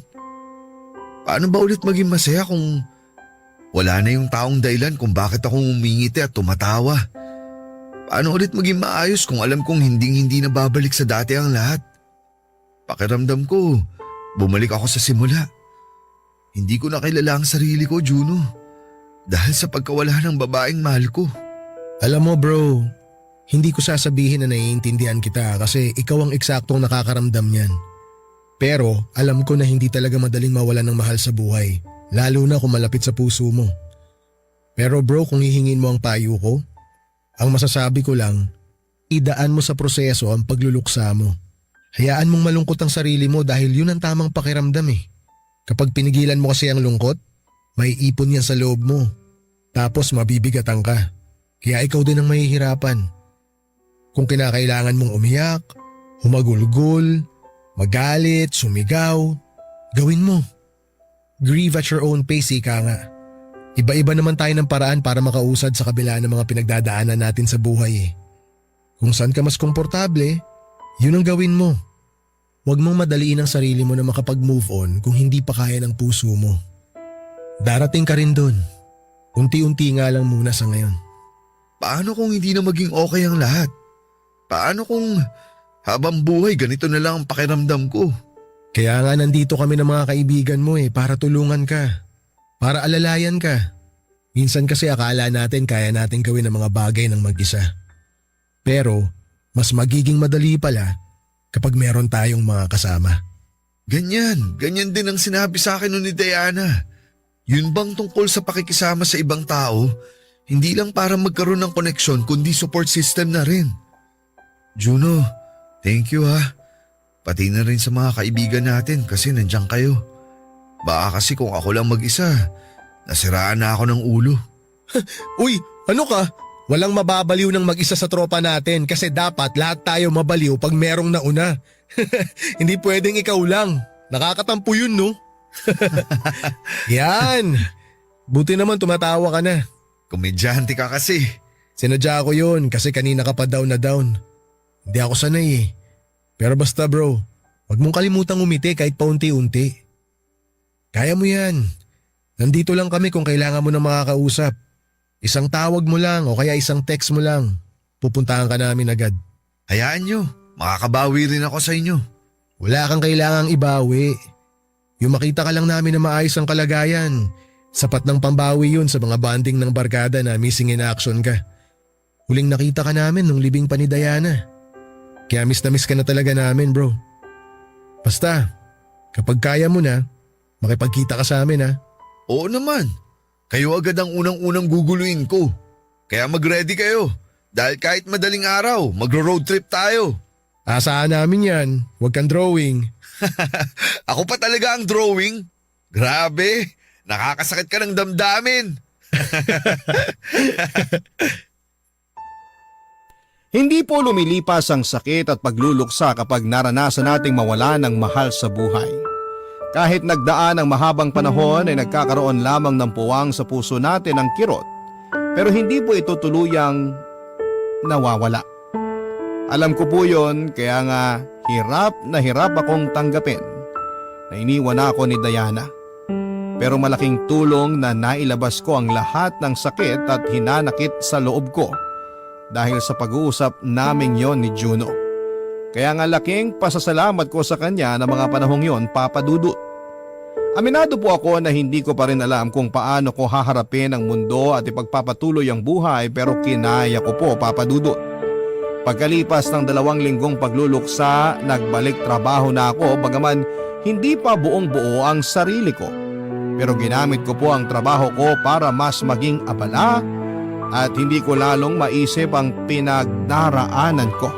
Paano ba ulit maging masaya kung wala na yung taong dahilan kung bakit ako umingiti at tumatawa? Paano ulit maging maayos kung alam kong hindi na babalik sa dati ang lahat? Pakiramdam ko, bumalik ako sa simula. Hindi ko na kilala ang sarili ko, Juno. Dahil sa pagkawala ng babaeng mahal ko. Alam mo bro, hindi ko sasabihin na naiintindihan kita kasi ikaw ang eksaktong nakakaramdam niyan. Pero alam ko na hindi talaga madaling mawalan ng mahal sa buhay, lalo na kung malapit sa puso mo. Pero bro, kung hihingin mo ang payo ko, ang masasabi ko lang, idaan mo sa proseso ang pagluluksa mo. Hayaan mong malungkot ang sarili mo dahil yun ang tamang pakiramdam eh. Kapag pinigilan mo kasi ang lungkot, may ipon yan sa loob mo. Tapos mabibigatan ka. Kaya ikaw din ang mahihirapan. Kung kinakailangan mong umiyak, humagulgol, magalit, sumigaw, gawin mo. Grieve at your own pace, ika nga. Iba-iba naman tayo ng paraan para makausad sa kabila ng mga pinagdadaanan natin sa buhay eh. Kung saan ka mas komportable, yun ang gawin mo. Huwag mong madaliin ang sarili mo na makapag-move on kung hindi pa kaya ng puso mo. Darating ka rin dun. Unti-unti nga lang muna sa ngayon. Paano kung hindi na maging okay ang lahat? Paano kung habang buhay ganito na lang ang pakiramdam ko? Kaya nga nandito kami ng mga kaibigan mo para tulungan ka. Para alalayan ka. Minsan kasi akala natin kaya natin gawin ang mga bagay ng mag-isa. Pero mas magiging madali pala kapag meron tayong mga kasama. Ganyan din ang sinabi sa akin ni Diana. Yun bang tungkol sa pakikisama sa ibang tao, hindi lang para magkaroon ng koneksyon kundi support system na rin. Juno, thank you ha. Pati na rin sa mga kaibigan natin kasi nandiyan kayo. Baka kasi kung ako lang mag-isa, nasiraan na ako ng ulo. Uy, ano ka? Walang mababaliw ng mag-isa sa tropa natin kasi dapat lahat tayo mabaliw pag merong nauna. Hindi pwedeng ikaw lang. Nakakatampo yun, no? Yan. Buti naman tumatawa ka na. Komedyante ka kasi. Sinadya ko yun kasi kanina ka pa down na down. Hindi ako sanay Pero basta bro, wag mong kalimutang umiti kahit paunti-unti. Kaya mo yan. Nandito lang kami kung kailangan mo na makakausap. Isang tawag mo lang o kaya isang text mo lang. Pupuntahan ka namin agad. Hayaan nyo, makakabawi rin ako sa inyo. Wala kang kailangang ibawi. Yung makita ka lang namin na maayos ang kalagayan. Sapat ng pambawi yun sa mga banding ng barkada na missing in action ka. Huling nakita ka namin nung libing pa ni Diana. Kaya miss na miss ka na talaga namin bro. Basta, kapag kaya mo na, makipagkita ka sa amin ha. Oo naman. Kayo agad ang unang-unang guguluin ko. Kaya mag-ready kayo. Dahil kahit madaling araw, magro-road trip tayo. Asahan namin yan. Huwag kang drawing. Ako pa talaga ang drawing. Grabe, nakakasakit ka ng damdamin. Hindi po lumilipas ang sakit at pagluluksa kapag naranasan nating mawala ng mahal sa buhay. Kahit nagdaan ang mahabang panahon ay nagkakaroon lamang ng puwang sa puso natin ang kirot, pero hindi po ito tuluyang nawawala. Alam ko po yon, kaya nga hirap akong tanggapin na iniwan ako ni Diana. Pero malaking tulong na nailabas ko ang lahat ng sakit at hinanakit sa loob ko dahil sa pag-uusap naming yon ni Juno. Kaya nga laking pasasalamat ko sa kanya na mga panahong yon, Papa Dudut. Aminado po ako na hindi ko pa rin alam kung paano ko haharapin ang mundo at ipagpapatuloy ang buhay, pero kinaya ko po, Papa Dudut. Pagkalipas ng 2 linggong pagluluksa, nagbalik trabaho na ako bagaman hindi pa buong buo ang sarili ko. Pero ginamit ko po ang trabaho ko para mas maging abala at hindi ko lalong maisip ang pinagdaraanan ko.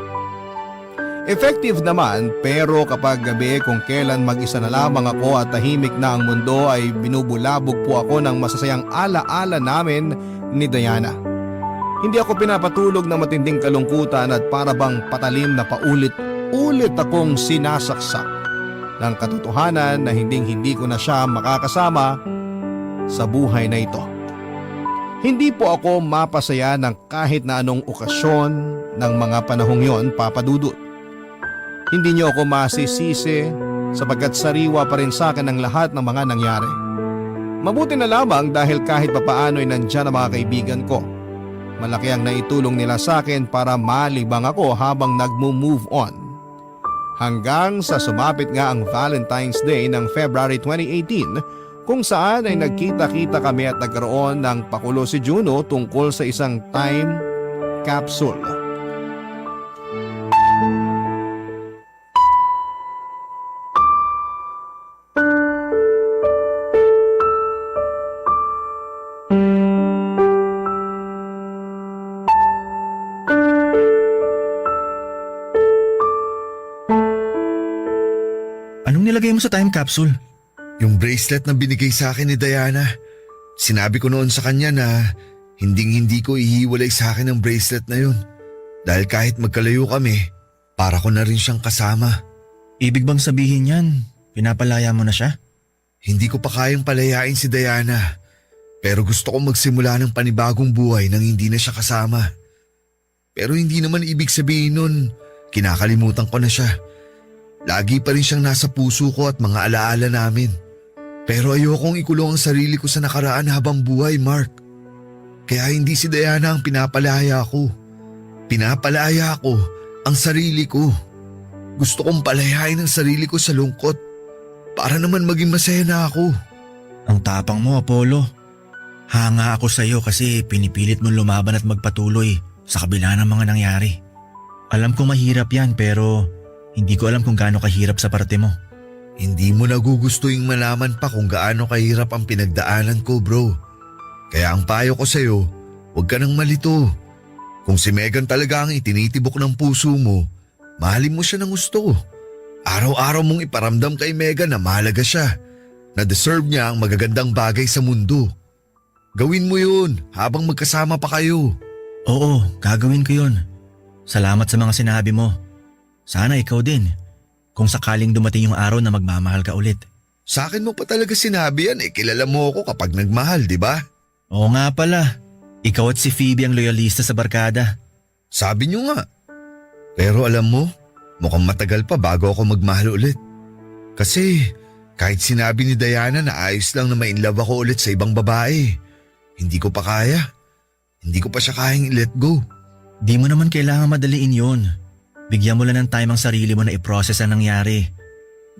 Effective naman, pero kapag gabi kung kailan mag-isa na lamang ako at tahimik na ang mundo ay binubulabog po ako ng masasayang alaala namin ni Diana. Hindi ako pinapatulog ng matinding kalungkutan at para bang patalim na paulit-ulit akong sinasaksak ng katotohanan na hindi ko na siya makakasama sa buhay na ito. Hindi po ako mapasaya ng kahit na anong okasyon ng mga panahong yon, Papa Dudut. Hindi niyo ako masisisi sapagkat sariwa pa rin sa akin ang lahat ng mga nangyari. Mabuti na lamang dahil kahit papaano ay nandyan ang mga kaibigan ko. Malaki ang naitulong nila sa akin para malibang ako habang nagmo-move on. Hanggang sa sumapit nga ang Valentine's Day ng February 2018 kung saan ay nagkita-kita kami at nagkaroon ng pakulo si Juno tungkol sa isang time capsule. Anong nilagay mo sa time capsule? Yung bracelet na binigay sa akin ni Diana. Sinabi ko noon sa kanya na hindi ko ihiwalay sa akin ang bracelet na yun. Dahil kahit magkalayo kami, para ko na rin siyang kasama. Ibig bang sabihin yan, pinapalaya mo na siya? Hindi ko pa kayang palayain si Diana. Pero gusto kong magsimula ng panibagong buhay nang hindi na siya kasama. Pero hindi naman ibig sabihin nun, kinakalimutan ko na siya. Lagi pa rin siyang nasa puso ko at mga alaala namin. Pero ayokong ikulong ang sarili ko sa nakaraan habang buhay, Mark. Kaya hindi si Diana ang pinapalaya ko. Pinapalaya ko ang sarili ko. Gusto kong palayain ang sarili ko sa lungkot para naman maging masaya na ako. Ang tapang mo, Apollo. Hanga ako sa iyo kasi pinipilit mong lumaban at magpatuloy sa kabila ng mga nangyari. Alam kong mahirap yan pero hindi ko alam kung gaano kahirap sa parte mo. Hindi mo nagugustuhin malaman pa kung gaano kahirap ang pinagdaanan ko, bro. Kaya ang payo ko sa'yo, huwag ka nang malito. Kung si Megan talaga ang itinitibok ng puso mo, mahalin mo siya ng gusto. Araw-araw mong iparamdam kay Megan na mahalaga siya, na deserve niya ang magagandang bagay sa mundo. Gawin mo yun habang magkasama pa kayo. Oo, gagawin ko yun. Salamat sa mga sinabi mo. Sana ikaw din. Kung sakaling dumating yung araw na magmamahal ka ulit. Sa akin mo pa talaga sinabi yan kilala mo ako kapag nagmahal, di ba? Oo nga pala. Ikaw at si Phoebe ang loyalista sa barkada. Sabi niyo nga. Pero alam mo, mukhang matagal pa bago ako magmahal ulit. Kasi kahit sinabi ni Diana na ayos lang na ma-inlove ako ulit sa ibang babae, hindi ko pa kaya. Hindi ko pa siya kayang i-let go. Di mo naman kailangan madaliin yun. Bigyan mo lang ng time ang sarili mo na i-process ang nangyari.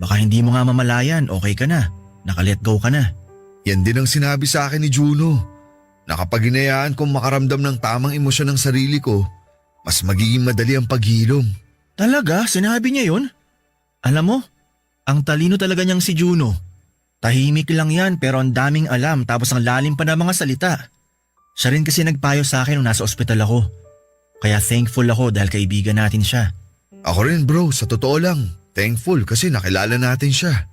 Baka hindi mo nga mamalayan, okay ka na. Naka-let go ka na. Yan din ang sinabi sa akin ni Juno. Na kapag hinayaan kong makaramdam ng tamang emosyon ng sarili ko, mas magiging madali ang paghilom. Talaga? Sinabi niya yun? Alam mo, ang talino talaga niyang si Juno. Tahimik lang yan pero ang daming alam tapos ang lalim pa ng mga salita. Siya rin kasi nagpayo sa akin nung nasa ospital ako. Kaya thankful ako dahil kaibigan natin siya. Ako rin bro, sa totoo lang. Thankful kasi nakilala natin siya.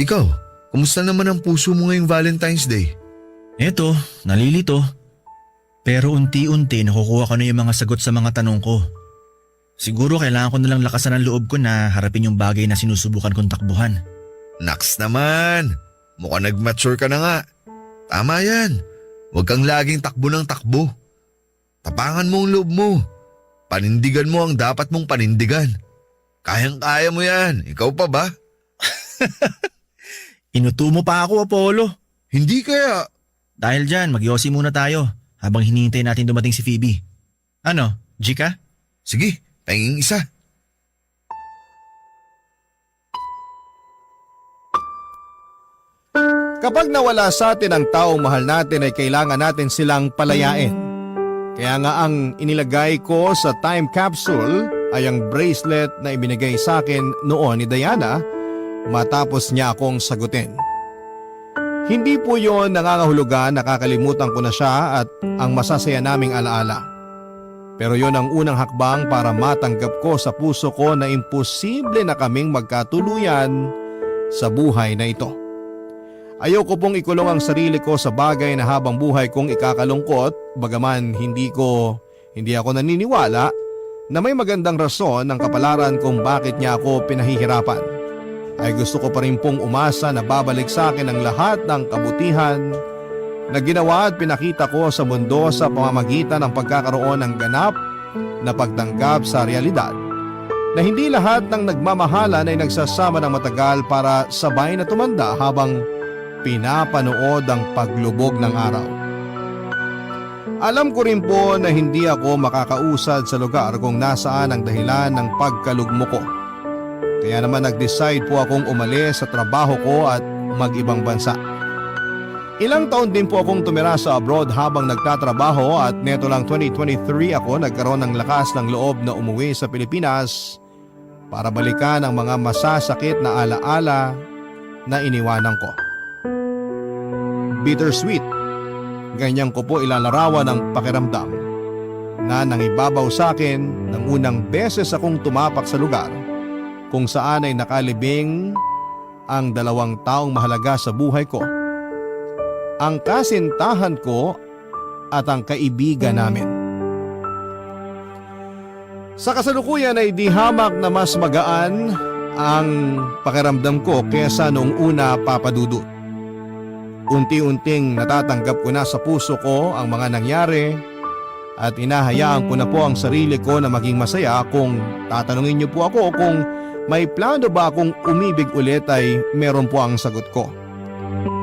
Ikaw, kumusta naman ang puso mo ngayong Valentine's Day? Eto, nalilito. Pero unti-unti nakukuha ko na yung mga sagot sa mga tanong ko. Siguro kailangan ko nalang lakasan ang loob ko na harapin yung bagay na sinusubukan kong takbuhan. Naks naman, mukhang nag-mature ka na nga. Tama yan, huwag kang laging takbo ng takbo. Tapangan mo ang loob mo. Panindigan mo ang dapat mong panindigan. Kayang-kaya mo yan, ikaw pa ba? Inuto mo pa ako, Apollo. Hindi kaya. Dahil dyan, magyosi muna tayo habang hinihintay natin dumating si Phoebe. Ano, G ka? Sige, pahinging isa. Kapag nawala sa atin ang taong mahal natin ay kailangan natin silang palayain. Kaya nga ang inilagay ko sa time capsule ay ang bracelet na ibinigay sa akin noon ni Diana matapos niya akong sagutin. Hindi po yon nangangahulugan, nakakalimutan ko na siya at ang masasaya naming alaala. Pero yon ang unang hakbang para matanggap ko sa puso ko na imposible na kaming magkatuluyan sa buhay na ito. Ayoko pong ikulong ang sarili ko sa bagay na habang buhay kong ikakalungkot, bagaman hindi ako naniniwala na may magandang rason ng kapalaran kung bakit niya ako pinahihirapan. Ay gusto ko pa rin pong umasa na babalik sa akin ang lahat ng kabutihan na ginawa at pinakita ko sa mundo sa pamamagitan ng pagkakaroon ng ganap na pagtanggap sa realidad na hindi lahat ng nagmamahalan ay nagsasama ng matagal para sabay na tumanda habang pinapanood ang paglubog ng araw. Alam ko rin po na hindi ako makakausad sa lugar kung nasaan ang dahilan ng pagkalugmo ko. Kaya naman nag-decide po akong umalis sa trabaho ko at mag-ibang bansa. Ilang taon din po akong tumira sa abroad habang nagtatrabaho at neto lang 2023 ako nagkaroon ng lakas ng loob na umuwi sa Pilipinas para balikan ang mga masasakit na alaala na iniwanan ko. Bittersweet, ganyan ko po ilalarawan ang pakiramdam na nangibabaw sa akin ng unang beses akong tumapak sa lugar kung saan ay nakalibing ang 2 taong mahalaga sa buhay ko. Ang kasintahan ko at ang kaibigan namin. Sa kasalukuyan ay di hamak na mas magaan ang pakiramdam ko kesa noong una, Papa Dudut. Unti-unting natatanggap ko na sa puso ko ang mga nangyari at inahayaan ko na po ang sarili ko na maging masaya. Kung tatanungin niyo po ako kung may plano ba akong umibig ulit ay meron po ang sagot ko.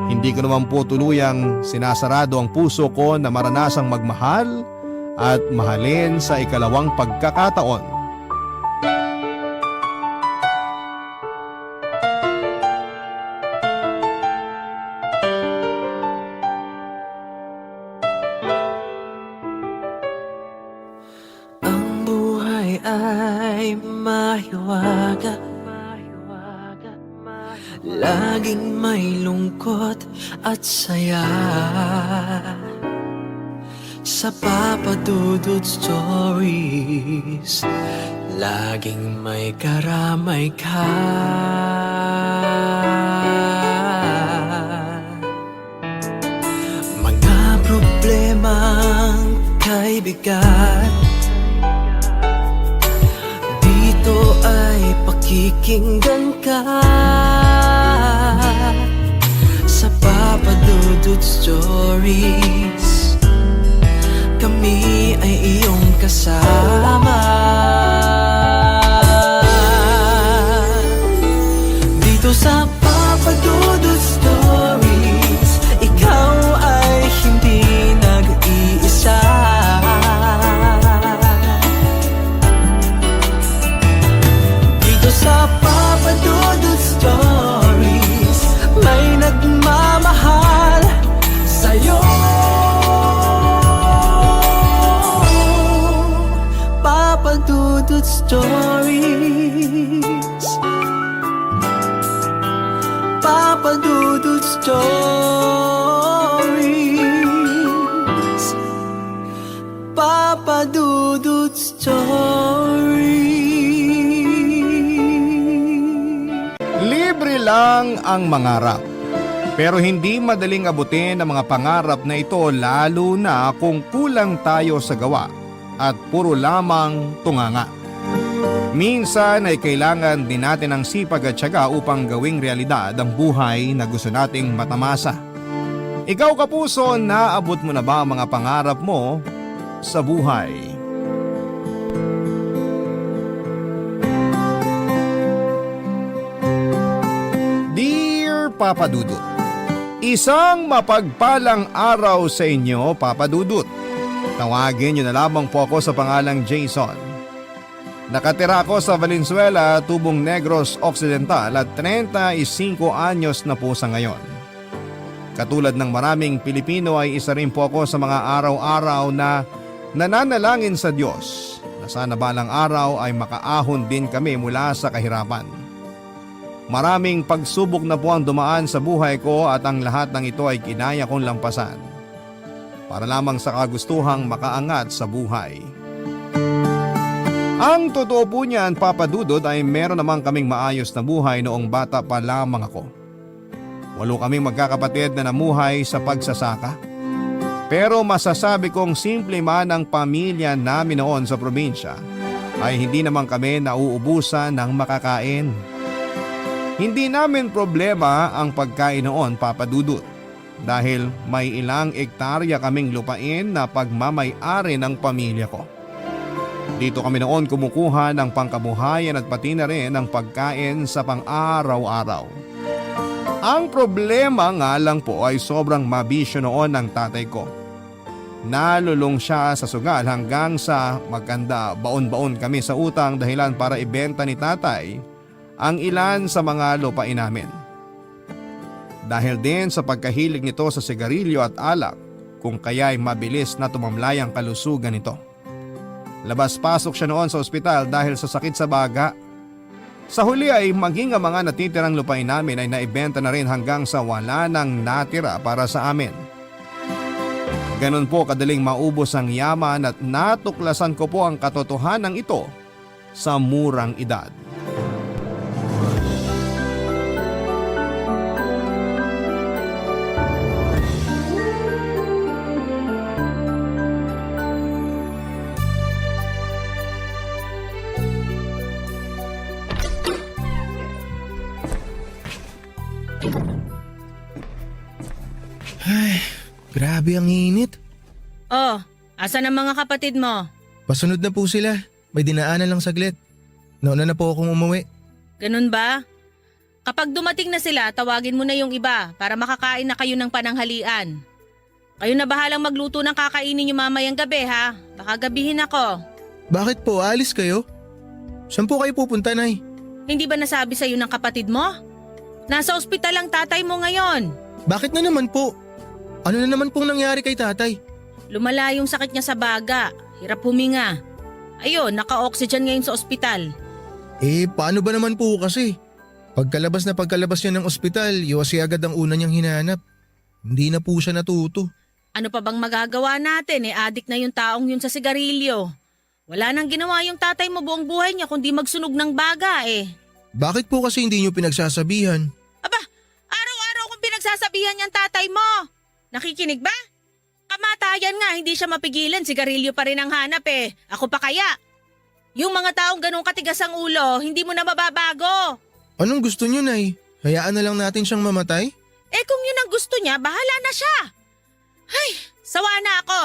Hindi ko naman po tuluyang sinasarado ang puso ko na maranasang magmahal at mahalin sa ikalawang pagkakataon. Ang buhay ay mahiwaga, laging may lungkot at saya. Sa Papa Dudut Stories, laging may karamay ka. Mga problemang kay bigat, dito ay pakikinggan ka. Sa Papa Dudut Stories, kami ay iyong kasama. Dito sa Papa Dudut Stories, ikaw ay hindi nag-iisa. Dito sa Papa Dudut Stories, may nagmamahal sa'yo. Papa Dudut Stories, Papa Dudut Stories, Papa Dudut Stories. Libre lang ang mangarap. Pero hindi madaling abutin ang mga pangarap na ito, lalo na kung kulang tayo sa gawa at puro lamang tunganga. Minsan ay kailangan din natin ng sipag at tiyaga upang gawing realidad ang buhay na gusto nating matamasa. Ikaw, kapuso, naabot mo na ba ang mga pangarap mo sa buhay? Dear Papa Dudut, isang mapagpalang araw sa inyo, Papa Dudut. Tawagin niyo na lamang po ako sa pangalang Jason. Nakatira ako sa Valenzuela, Tubong Negros Occidental at 35 anyos na po sa ngayon. Katulad ng maraming Pilipino ay isa rin po ako sa mga araw-araw na nananalangin sa Diyos na sana balang araw ay makaahon din kami mula sa kahirapan. Maraming pagsubok na po ang dumaan sa buhay ko at ang lahat ng ito ay kinaya kong lampasan para lamang sa kagustuhang makaangat sa buhay. Ang totoo po niyan, Papa Dudut, ay meron naman kaming maayos na buhay noong bata pa lamang ako. 8 kaming magkakapatid na namuhay sa pagsasaka. Pero masasabi kong simple man ang pamilya namin noon sa probinsya, ay hindi naman kami nauubusan ng makakain. Hindi namin problema ang pagkain noon, Papa Dudut, dahil may ilang ektarya kaming lupain na pagmamay-ari ng pamilya ko. Dito kami noon kumukuha ng pangkabuhayan at pati na rin ng pagkain sa pang-araw-araw. Ang problema nga lang po ay sobrang mabisyo noon ng tatay ko. Nalulong siya sa sugal hanggang sa magkanda baon-baon kami sa utang dahilan para ibenta ni tatay ang ilan sa mga lupain namin. Dahil din sa pagkahilig nito sa sigarilyo at alak, kung kaya'y mabilis na tumamlay ang kalusugan nito. Labas-pasok siya noon sa ospital dahil sa sakit sa baga. Sa huli ay maging ang mga natitirang lupain namin ay naibenta na rin hanggang sa wala nang natira para sa amin. Ganon po kadaling maubos ang yaman at natuklasan ko po ang katotohanan ito sa murang edad. Grabe ang init. Oh, asan ang mga kapatid mo? Pasunod na po sila. May dinaanan lang saglit. Nauna na po akong umuwi. Ganun ba? Kapag dumating na sila, tawagin mo na yung iba para makakain na kayo ng pananghalian. Kayo na bahalang magluto ng kakainin nyo mamayang gabi ha. Baka gabihin ako. Bakit po? Alis kayo? Saan po kayo pupunta, Nay? Hindi ba nasabi sa'yo ng kapatid mo? Nasa ospital ang tatay mo ngayon. Bakit na naman po? Ano na naman pong nangyari kay tatay? Lumala yung sakit niya sa baga. Hirap huminga. Ayun, naka-oxygen ngayon sa ospital. Paano ba naman po kasi? Pagkalabas niya ng ospital, Yossi agad ang una niyang hinahanap. Hindi na po siya natuto. Ano pa bang magagawa natin? Adik na yung taong yun sa sigarilyo. Wala nang ginawa yung tatay mo buong buhay niya kundi magsunog ng baga Bakit po kasi hindi niyo pinagsasabihan? Aba, araw-araw kong pinagsasabihan yung tatay mo. Nakikinig ba? Kamatayan nga, hindi siya mapigilan. Sigarilyo pa rin ang hanap Ako pa kaya? Yung mga taong ganun katigas ang ulo, hindi mo na mababago. Anong gusto niyo, Nay? Hayaan na lang natin siyang mamatay? Kung yun ang gusto niya, bahala na siya. Ay, sawa na ako.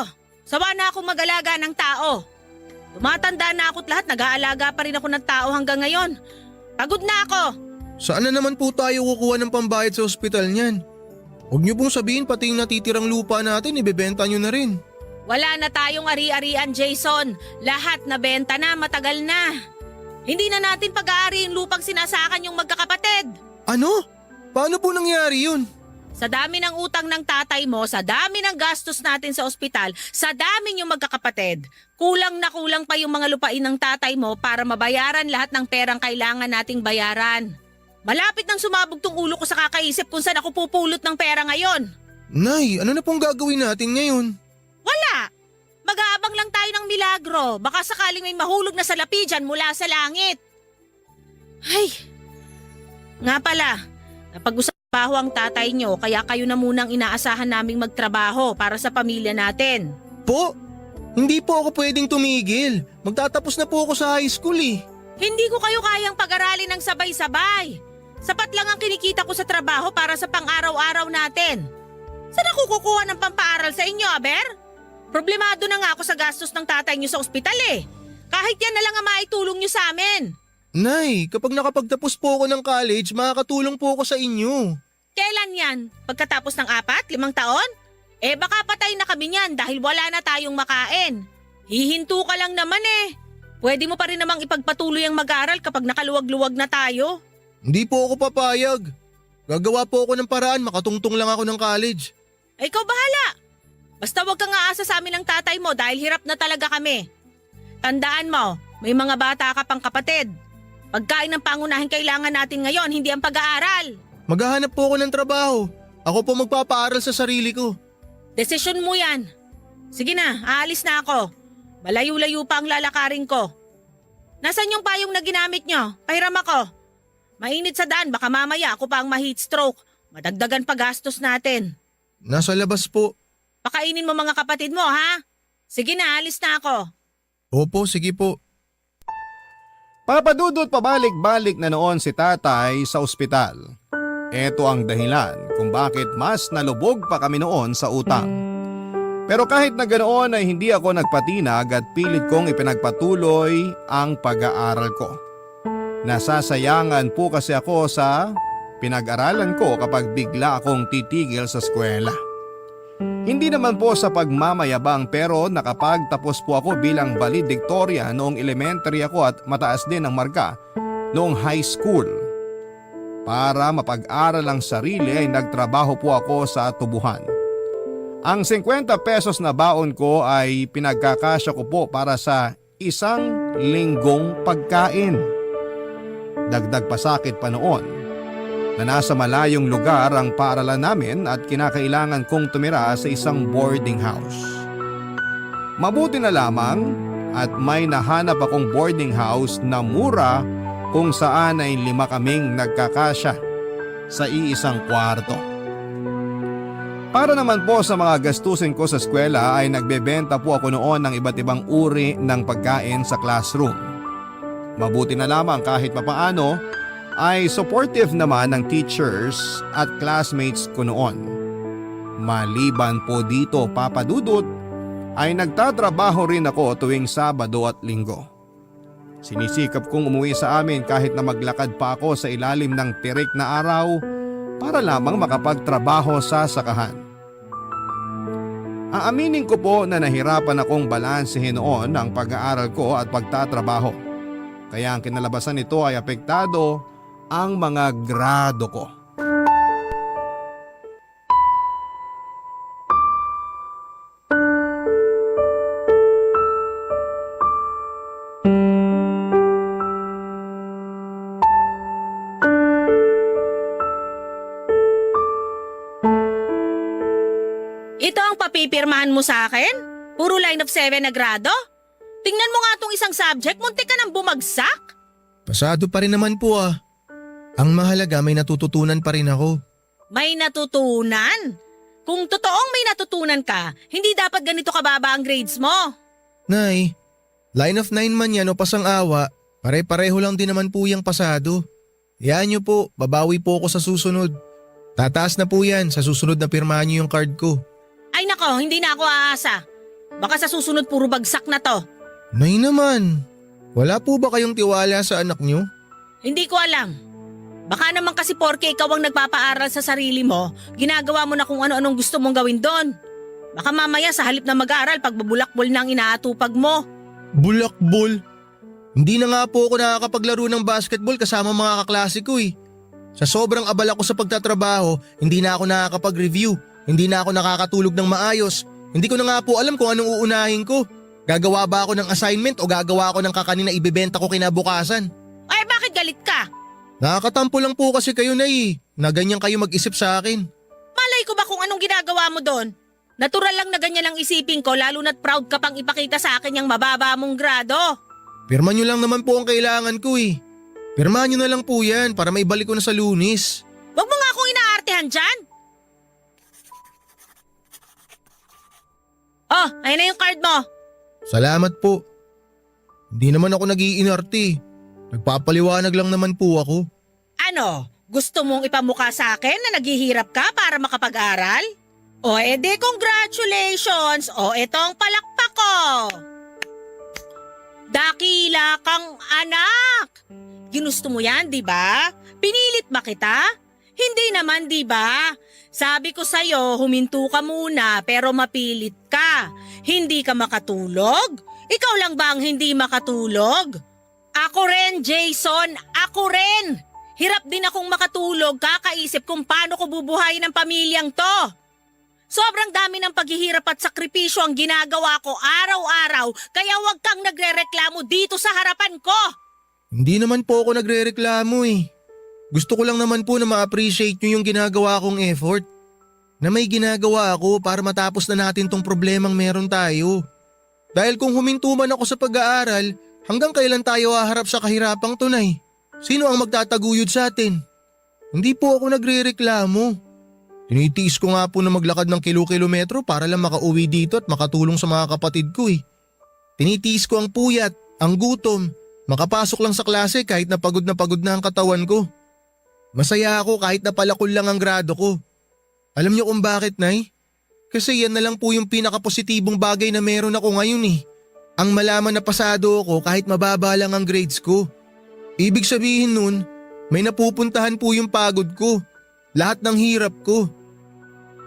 Sawa na akong mag-alaga ng tao. Tumatanda na ako't lahat, nag-aalaga pa rin ako ng tao hanggang ngayon. Pagod na ako. Saan na naman po tayo kukuha ng pambayad sa ospital niyan? Huwag niyo pong sabihin pati yung natitirang lupa natin, ibebenta niyo na rin. Wala na tayong ari-arian, Jason. Lahat na benta na, matagal na. Hindi na natin pag-aari yung lupang sinasakan yung magkakapatid. Ano? Paano po nangyari yun? Sa dami ng utang ng tatay mo, sa dami ng gastos natin sa ospital, sa dami yung magkakapatid, kulang na kulang pa yung mga lupain ng tatay mo para mabayaran lahat ng perang kailangan nating bayaran. Malapit nang sumabog tong ulo ko sa kakaisip kung saan ako pupulot ng pera ngayon. Nay, ano na pong gagawin natin ngayon? Wala! Mag-aabang lang tayo ng milagro. Baka sakaling may mahulog na salapi dyan mula sa langit. Ay! Nga pala, napag-usapaho ang tatay nyo kaya kayo na munang inaasahan naming magtrabaho para sa pamilya natin. Po? Hindi po ako pwedeng tumigil. Magtatapos na po ako sa high school Hindi ko kayo kayang pag-aralin ng sabay-sabay. Sapat lang ang kinikita ko sa trabaho para sa pang-araw-araw natin. Saan ako kukuha ng pampaaral sa inyo, Aber? Problemado na nga ako sa gastos ng tatay niyo sa ospital Kahit yan na lang ang maitulong niyo sa amin. Nay, kapag nakapagtapos po ako ng college, makakatulong po ako sa inyo. Kailan yan? Pagkatapos ng 4, 5 taon? Baka patay na kami niyan dahil wala na tayong makain. Hihinto ka lang naman Pwede mo pa rin namang ipagpatuloy ang mag-aaral kapag nakaluwag-luwag na tayo. Hindi po ako papayag. Gagawa po ako ng paraan, makatungtong lang ako ng college. Ikaw bahala. Basta wag kang aasa sa amin ng tatay mo dahil hirap na talaga kami. Tandaan mo, may mga bata ka pang kapatid. Pagkain ng pangunahing kailangan natin ngayon, hindi ang pag-aaral. Maghahanap po ako ng trabaho. Ako po magpapaaral sa sarili ko. Desisyon mo yan. Sige na, aalis na ako. Malayo-layo pa ang lalakarin ko. Nasaan yung payong na ginamit nyo? Pahiram ako. Mainit sa daan, baka mamaya ako pa ang ma-heat stroke. Madagdagan pa gastos natin. Nasa labas po. Pakainin mo mga kapatid mo, ha? Sige na, alis na ako. Opo, sige po. Papadudot pabalik-balik na noon si tatay sa ospital. Ito ang dahilan kung bakit mas nalubog pa kami noon sa utang. Pero kahit na ganoon ay hindi ako nagpatinag at pilit kong ipinagpatuloy ang pag-aaral ko. Nasasayangan po kasi ako sa pinag-aralan ko kapag bigla akong titigil sa eskwela. Hindi naman po sa pagmamayabang pero nakapagtapos po ako bilang valedictorian noong elementary ako at mataas din ang marka noong high school. Para mapag-aral ang sarili ay nagtrabaho po ako sa tubuhan. Ang 50 pesos na baon ko ay pinagkakasya ko po para sa isang linggong pagkain. Dagdag pasakit pa noon na nasa malayong lugar ang paaralan namin at kinakailangan kong tumira sa isang boarding house. Mabuti na lamang at may nahanap akong boarding house na mura kung saan ay 5 kaming nagkakasya sa iisang kwarto. Para naman po sa mga gastusin ko sa eskwela ay nagbebenta po ako noon ng iba't ibang uri ng pagkain sa classroom. Mabuti na lamang kahit papaano ay supportive naman ng teachers at classmates ko noon. Maliban po dito, Papa Dudut, ay nagtatrabaho rin ako tuwing Sabado at Linggo. Sinisikap kong umuwi sa amin kahit na maglakad pa ako sa ilalim ng tirik na araw para lamang makapagtrabaho sa sakahan. Aaminin ko po na nahirapan akong balansehin noon ang pag-aaral ko at pagtatrabaho. Kaya ang kinalabasan nito ay apektado ang mga grado ko. Ito ang papipirmahan mo sa akin? Puro line of 7 na grado? Tingnan mo nga tong isang subject, muntik ka nang bumagsak. Pasado pa rin naman po ah. Ang mahalaga may natututunan pa rin ako. May natutunan? Kung totoong may natutunan ka, hindi dapat ganito kababa ang grades mo. Nay, line of 9 man yan o pasang-awa, pare-pareho lang din naman po yung pasado. Yan niyo po, babawi po ako sa susunod. Tataas na po yan, sa susunod na pirmahan niyo yung card ko. Ay nako, hindi na ako aasa. Baka sa susunod puro bagsak na to. Nay naman, wala po ba kayong tiwala sa anak niyo? Hindi ko alam. Baka naman kasi porke ikaw ang nagpapaaral sa sarili mo, ginagawa mo na kung ano-anong gusto mong gawin doon. Baka mamaya sa halip na mag-aaral, pagbabulakbol na ang inaatupag mo. Bulakbol? Hindi na nga po ako nakakapaglaro ng basketball kasama mga kaklase ko eh. Sa sobrang abala ko sa pagtatrabaho, hindi na ako nakakapag-review. Hindi na ako nakakatulog ng maayos. Hindi ko na nga po alam kung anong uunahin ko. Gagawa ba ako ng assignment o gagawa ako ng kakanin na ibebenta ko kinabukasan? Ay bakit galit ka? Nakakatampo lang po kasi kayo na ganyan kayo mag-isip sa akin. Malay ko ba kung anong ginagawa mo doon? Natural lang na ganyan ang isipin ko lalo na't proud ka pang ipakita sa akin yung mababa mong grado. Pirma nyo lang naman po ang kailangan ko eh. Pirma nyo na lang po yan para maibalik ko na sa Lunes. Huwag mo nga akong inaartehan dyan. Oh, ayun na yung card mo. Salamat po. Hindi naman ako nag-iinarte. Nagpapaliwanag lang naman po ako. Ano? Gusto mong ipamukha sa akin na naghihirap ka para makapag-aral? O edi congratulations! O etong palakpak ko! Dakila kang anak! Ginusto mo yan, di ba? Pinilit ba kita? Hindi naman, di ba? Sabi ko sa'yo, huminto ka muna pero mapilit ka. Hindi ka makatulog? Ikaw lang ba ang hindi makatulog? Ako rin, Jason. Ako rin. Hirap din akong makatulog kakaisip kung paano ko bubuhayin ang pamilyang to. Sobrang dami ng paghihirap at sakripisyo ang ginagawa ko araw-araw kaya huwag kang nagrereklamo dito sa harapan ko. Hindi naman po ako nagrereklamo eh. Gusto ko lang naman po na ma-appreciate nyo yung ginagawa kong effort. Na may ginagawa ako para matapos na natin tong problemang meron tayo. Dahil kung huminto man ako sa pag-aaral, hanggang kailan tayo haharap sa kahirapang tunay? Sino ang magtataguyod sa atin? Hindi po ako nagrereklamo. Tinitiis ko nga po na maglakad ng kilo-kilometro para lang makauwi dito at makatulong sa mga kapatid ko eh. Tinitiis ko ang puyat, ang gutom, makapasok lang sa klase kahit na pagod na ang katawan ko. Masaya ako kahit na palakol lang ang grado ko. Alam niyo kung bakit, Nay? Kasi yan na lang po yung pinakapositibong bagay na meron ako ngayon eh. Ang malaman na pasado ako kahit mababa lang ang grades ko. Ibig sabihin nun, may napupuntahan po yung pagod ko. Lahat ng hirap ko.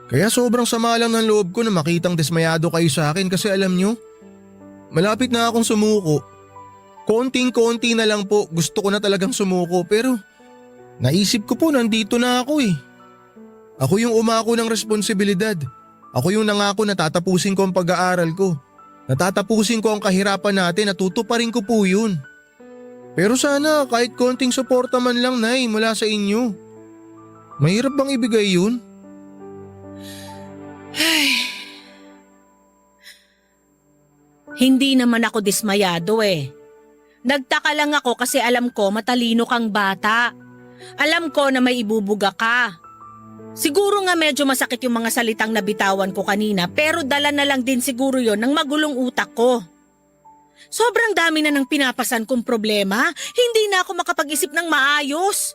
Kaya sobrang sama lang ng loob ko na makitang dismayado kayo sa akin kasi alam nyo, malapit na akong sumuko. Konting-konti na lang po gusto ko na talagang sumuko pero naisip ko po nandito na ako eh. Ako yung umako ng responsibilidad. Ako yung nangako na tatapusin ko ang pag-aaral ko. Natatapusin ko ang kahirapan natin at tutuparin ko po yun. Pero sana kahit konting suporta man lang, Nay, mula sa inyo. Mahirap bang ibigay yun? Hindi naman ako dismayado eh. Nagtaka lang ako kasi alam ko matalino kang bata. Alam ko na may ibubuga ka. Siguro nga medyo masakit yung mga salitang nabitawan ko kanina pero dala na lang din siguro yon ng magulong utak ko. Sobrang dami na ng pinapasan kong problema, hindi na ako makapag-isip ng maayos.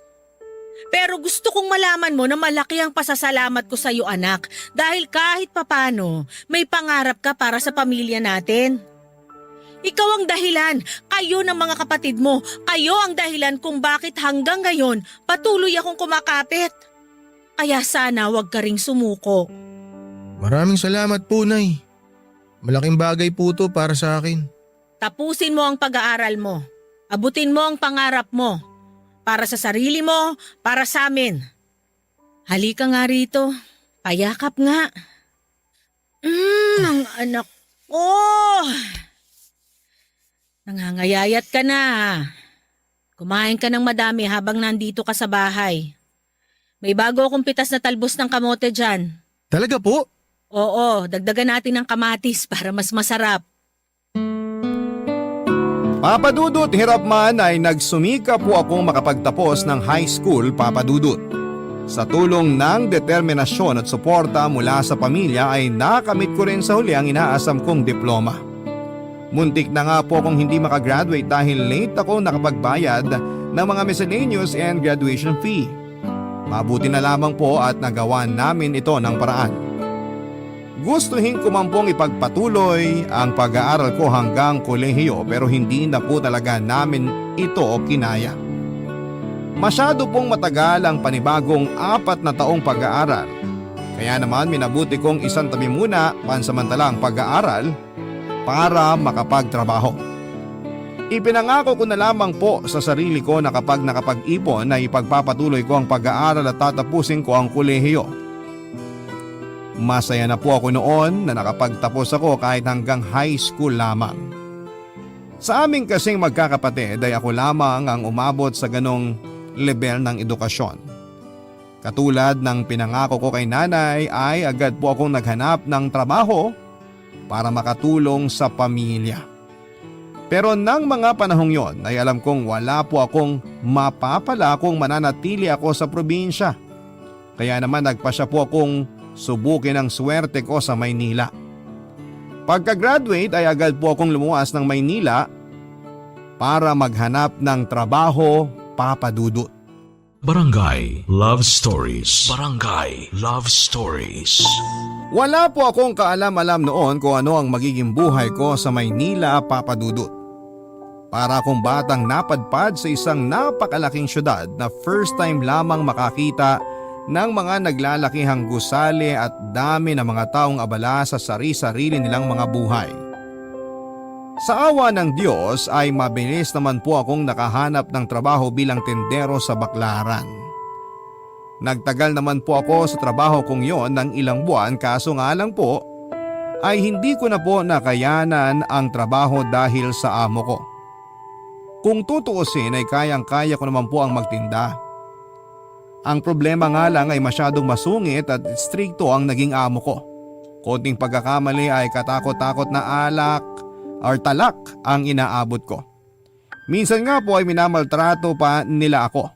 Pero gusto kong malaman mo na malaki ang pasasalamat ko sa iyo, anak. Dahil kahit papano, may pangarap ka para sa pamilya natin. Ikaw ang dahilan, kayo ng mga kapatid mo, kayo ang dahilan kung bakit hanggang ngayon patuloy akong kumakapit. Kaya sana wag ka ring sumuko. Maraming salamat po, Nay. Malaking bagay po to para sa akin. Tapusin mo ang pag-aaral mo. Abutin mo ang pangarap mo. Para sa sarili mo, para sa amin. Halika nga rito. Payakap nga. Ang anak ko. Nangangayayat ka na. Kumain ka ng madami habang nandito ka sa bahay. May bago akong pitas na talbos ng kamote dyan. Talaga po? Oo, dagdagan natin ng kamatis para mas masarap. Papa Dudut, hirap man ay nagsumika po akong makapagtapos ng high school, Papa Dudut. Sa tulong ng determinasyon at suporta mula sa pamilya ay nakamit ko rin sa huli ang inaasam kong diploma. Muntik na nga po akong hindi makagraduate dahil late ako nakapagbayad ng mga miscellaneous and graduation fee. Mabuti na lamang po at nagawa namin ito ng paraan. Gustuhin ko man pong ipagpatuloy ang pag-aaral ko hanggang kolehiyo pero hindi na po talaga namin ito kinaya. Masyado pong matagal ang panibagong 4 na taong pag-aaral. Kaya naman minabuti kong isang tabi muna pansamantalang pag-aaral para makapagtrabaho. Ipinangako ko na lamang po sa sarili ko na kapag nakapag-ipon na ipagpapatuloy ko ang pag-aaral at tatapusin ko ang kolehiyo. Masaya na po ako noon na nakapagtapos ako kahit hanggang high school lamang. Sa aming kasing magkakapatid ay ako lamang ang umabot sa ganong level ng edukasyon. Katulad ng pinangako ko kay nanay ay agad po akong naghanap ng trabaho para makatulong sa pamilya. Pero nang mga panahong yon ay alam kong wala po akong mapapala kung mananatili ako sa probinsya. Kaya naman nagpasya po akong subukin ang swerte ko sa Maynila. Pagka-graduate ay agad po akong lumuwas ng Maynila para maghanap ng trabaho, Papa Dudut. Barangay Love Stories. Barangay Love Stories. Wala po akong kaalam-alam noon kung ano ang magiging buhay ko sa Maynila, Papa Dudut. Para akong batang napadpad sa isang napakalaking syudad na first time lamang makakita ng mga naglalakihang gusali at dami ng mga taong abala sa sari-sarili nilang mga buhay. Sa awa ng Diyos ay mabilis naman po akong nakahanap ng trabaho bilang tendero sa Baclaran. Nagtagal naman po ako sa trabaho kong yon ng ilang buwan kaso nga lang po ay hindi ko na po nakayanan ang trabaho dahil sa amo ko. Kung tutuusin ay kayang-kaya ko naman po ang magtinda. Ang problema nga lang ay masyadong masungit at strikto ang naging amo ko. Konting pagkakamali ay katakot-takot na alak or talak ang inaabot ko. Minsan nga po ay minamaltrato pa nila ako.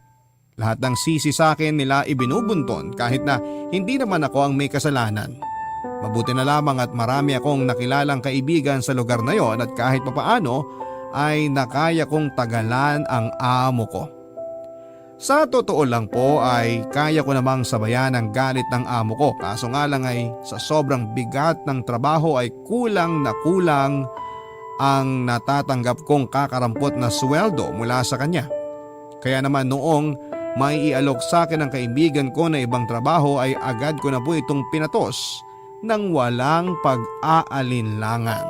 Lahat ng sisi sa akin nila ibinubunton kahit na hindi naman ako ang may kasalanan. Mabuti na lamang at marami akong nakilalang kaibigan sa lugar na yon at kahit papaano ay nakaya kong tagalan ang amo ko. Sa totoo lang po ay kaya ko namang sabayan ang galit ng amo ko kaso nga lang ay sa sobrang bigat ng trabaho ay kulang na kulang ang natatanggap kong kakarampot na sweldo mula sa kanya. Kaya naman noong may ialok sa akin ng kaibigan ko na ibang trabaho ay agad ko na po itong pinatos nang walang pag-aalinlangan.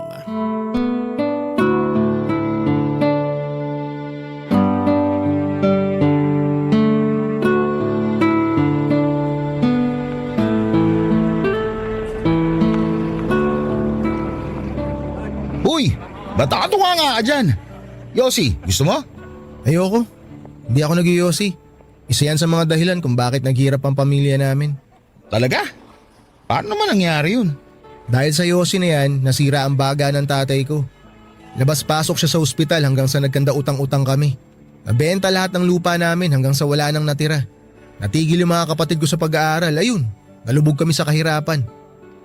Uy, ba't nakatuwa nga ka dyan? Yossi, gusto mo? Ayoko. Hindi ako nag-iyosi. Isa yan sa mga dahilan kung bakit naghirap ang pamilya namin. Talaga? Paano naman nangyari yun? Dahil sa yosi na yan, nasira ang baga ng tatay ko. Labas-pasok siya sa ospital hanggang sa nagkanda utang-utang kami. Nabenta lahat ng lupa namin hanggang sa wala nang natira. Natigil yung mga kapatid ko sa pag-aaral. Ayun, nalubog kami sa kahirapan.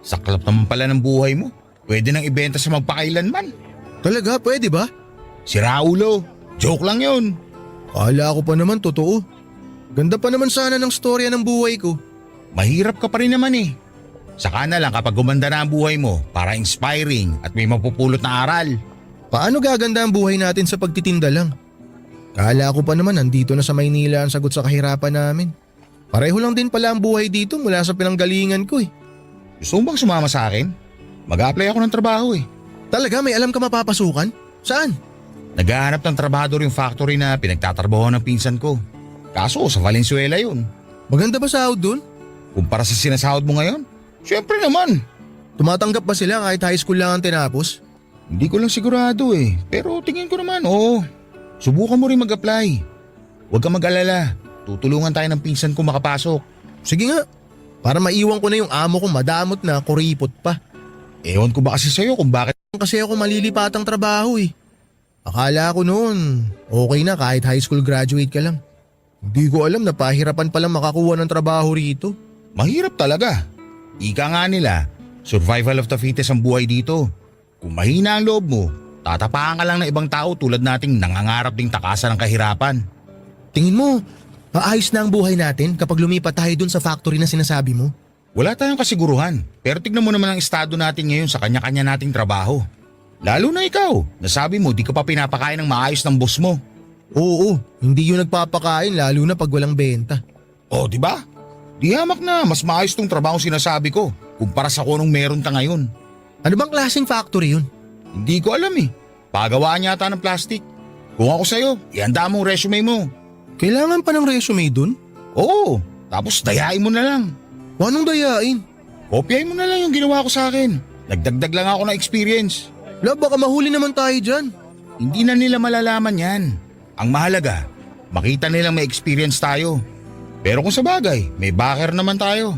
Saklap naman pala ng buhay mo. Pwede nang ibenta sa magpakailanman. Talaga, pwede ba? Si Raulo, joke lang yun. Kala ko pa naman totoo. Ganda pa naman sana ng storya ng buhay ko. Mahirap ka pa rin naman eh. Saka na lang kapag gumanda na ang buhay mo para inspiring at may mapupulot na aral. Paano gaganda ang buhay natin sa pagtitinda lang? Kala ko pa naman nandito na sa Maynila ang sagot sa kahirapan namin. Pareho lang din pala ang buhay dito mula sa pinanggalingan ko eh. Gusto mo bang sumama sa akin? Mag-a-apply ako ng trabaho eh. Talaga may alam ka mapapasukan? Saan? Naghahanap ng trabador yung factory na pinagtatrabaho ng pinsan ko. Kaso sa Valenzuela yun. Maganda ba sahod dun? Kumpara sa sinasahod mo ngayon? Siyempre naman. Tumatanggap ba sila kahit high school lang ang tinapos? Hindi ko lang sigurado eh. Pero tingin ko naman, oo. Subukan mo rin mag-apply. Huwag kang mag-alala. Tutulungan tayo ng pinsan ko makapasok. Sige nga, para maiwan ko na yung amo kong madamot na kuripot pa. Ewan ko ba kasi sa'yo kung bakit. Kasi ako malilipatang trabaho eh. Akala ko noon, okay na kahit high school graduate ka lang. Hindi ko alam na pahirapan palang makakuha ng trabaho rito. Mahirap talaga. Ika nga nila, survival of the fittest ang buhay dito. Kung mahina ang loob mo, tatapakan ka lang ng ibang tao tulad nating nangangarap ding takasan ng kahirapan. Tingin mo, maayos na ang buhay natin kapag lumipat tayo dun sa factory na sinasabi mo? Wala tayong kasiguruhan, pero tignan mo naman ang estado natin ngayon sa kanya-kanya nating trabaho. Lalo na ikaw, nasabi mo di ka pa pinapakain ng maayos ng boss mo. Oo, hindi yun nagpapakain lalo na pag walang benta. O, di ba? Di hamak na, mas maayos tong trabaho sinasabi ko kumpara sa kung anong meron ka ngayon. Ano bang klaseng factory yun? Hindi ko alam eh. Pagawaan yata ng plastic. Kung ako sa'yo, ihanda mo ang resume mo. Kailangan pa ng resume dun? Oo, tapos dayain mo na lang. O anong dayain? Kopyahin mo na lang yung ginawa ko sa akin. Nagdagdag lang ako ng experience. Baka mahuli naman tayo dyan. Hindi na nila malalaman yan. Ang mahalaga, makita nilang may experience tayo. Pero kung sa bagay, may backer naman tayo.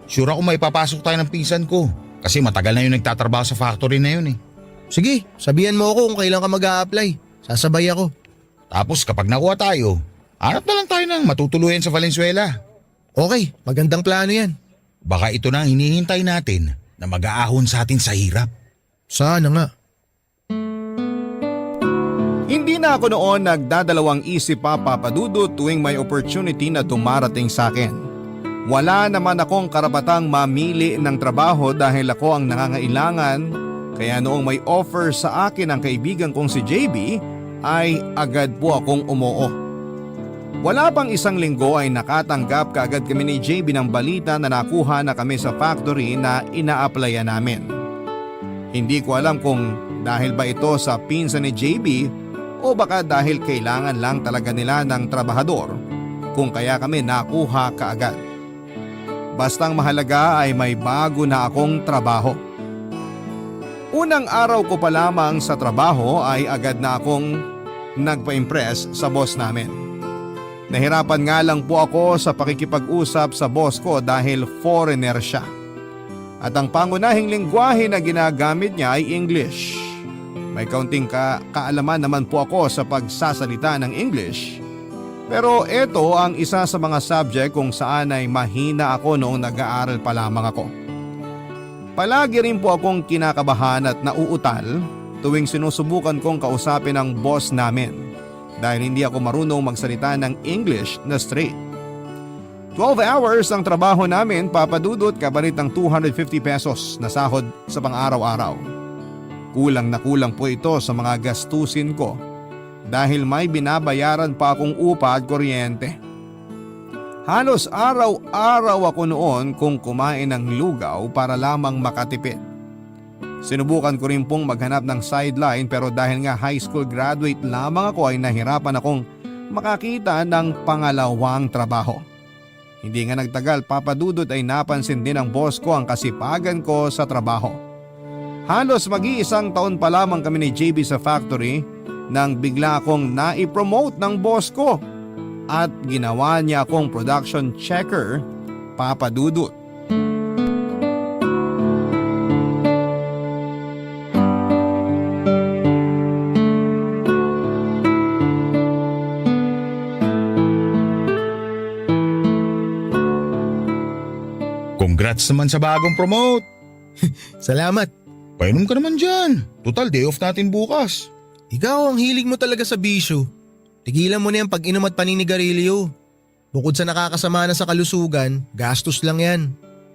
Sure ako may papasok tayo ng pinsan ko. Kasi matagal na yung nagtatrabaho sa factory na yun eh. Sige, sabihan mo ako kung kailan ka mag-a-apply. Sasabay ako. Tapos kapag nakuha tayo, hanap na lang tayo ng matutuluyan sa Valenzuela. Okay, magandang plano yan. Baka ito na ang hinihintay natin na mag-aahon sa atin sa hirap. Sana nga. Hindi na ako noon nagdadalawang isip pa, Papa Dudut, tuwing may opportunity na dumarating sa akin. Wala naman akong karapatang mamili ng trabaho dahil ako ang nangangailangan, kaya noong may offer sa akin ang kaibigan kong si JB ay agad po akong umoo. Wala pang isang linggo ay nakatanggap kaagad kami ni JB ng balita na nakuha na kami sa factory na ina-applyan namin. Hindi ko alam kung dahil ba ito sa pinsan ni JB o baka dahil kailangan lang talaga nila ng trabahador kung kaya kami nakuha kaagad. Bastang mahalaga ay may bago na akong trabaho. Unang araw ko pa lamang sa trabaho ay agad na akong nagpa-impress sa boss namin. Nahirapan nga lang po ako sa pakikipag-usap sa boss ko dahil foreigner siya. At ang pangunahing lengguwahe na ginagamit niya ay English. May kaunting kaalaman naman po ako sa pagsasalita ng English. Pero ito ang isa sa mga subject kung saan ay mahina ako noong nag-aaral pa lamang ako. Palagi rin po akong kinakabahan at nauutal tuwing sinusubukan kong kausapin ang boss namin dahil hindi ako marunong magsalita ng English na straight. 12 hours ang trabaho namin, Papa Dudut, kapalit ng 250 pesos na sahod sa pang-araw-araw. Kulang na kulang po ito sa mga gastusin ko dahil may binabayaran pa akong upa at kuryente. Halos araw-araw ako noon kung kumain ng lugaw para lamang makatipid. Sinubukan ko rin pong maghanap ng sideline pero dahil nga high school graduate lamang ako ay nahirapan akong makakita ng pangalawang trabaho. Hindi nga nagtagal, Papa Dudut, ay napansin din ng boss ko ang kasipagan ko sa trabaho. Halos mag-iisang taon pa lamang kami ni JB sa factory nang bigla akong naipromote ng boss ko at ginawa niya akong production checker, Papa Dudut. Congrats naman sa bagong promote. Salamat. Painom ka naman dyan. Total day off natin bukas. Ikaw ang hilig mo talaga sa bisyo. Tigilan mo na yung pag-inom at paninigarilyo. Bukod sa nakakasama na sa kalusugan, gastos lang yan.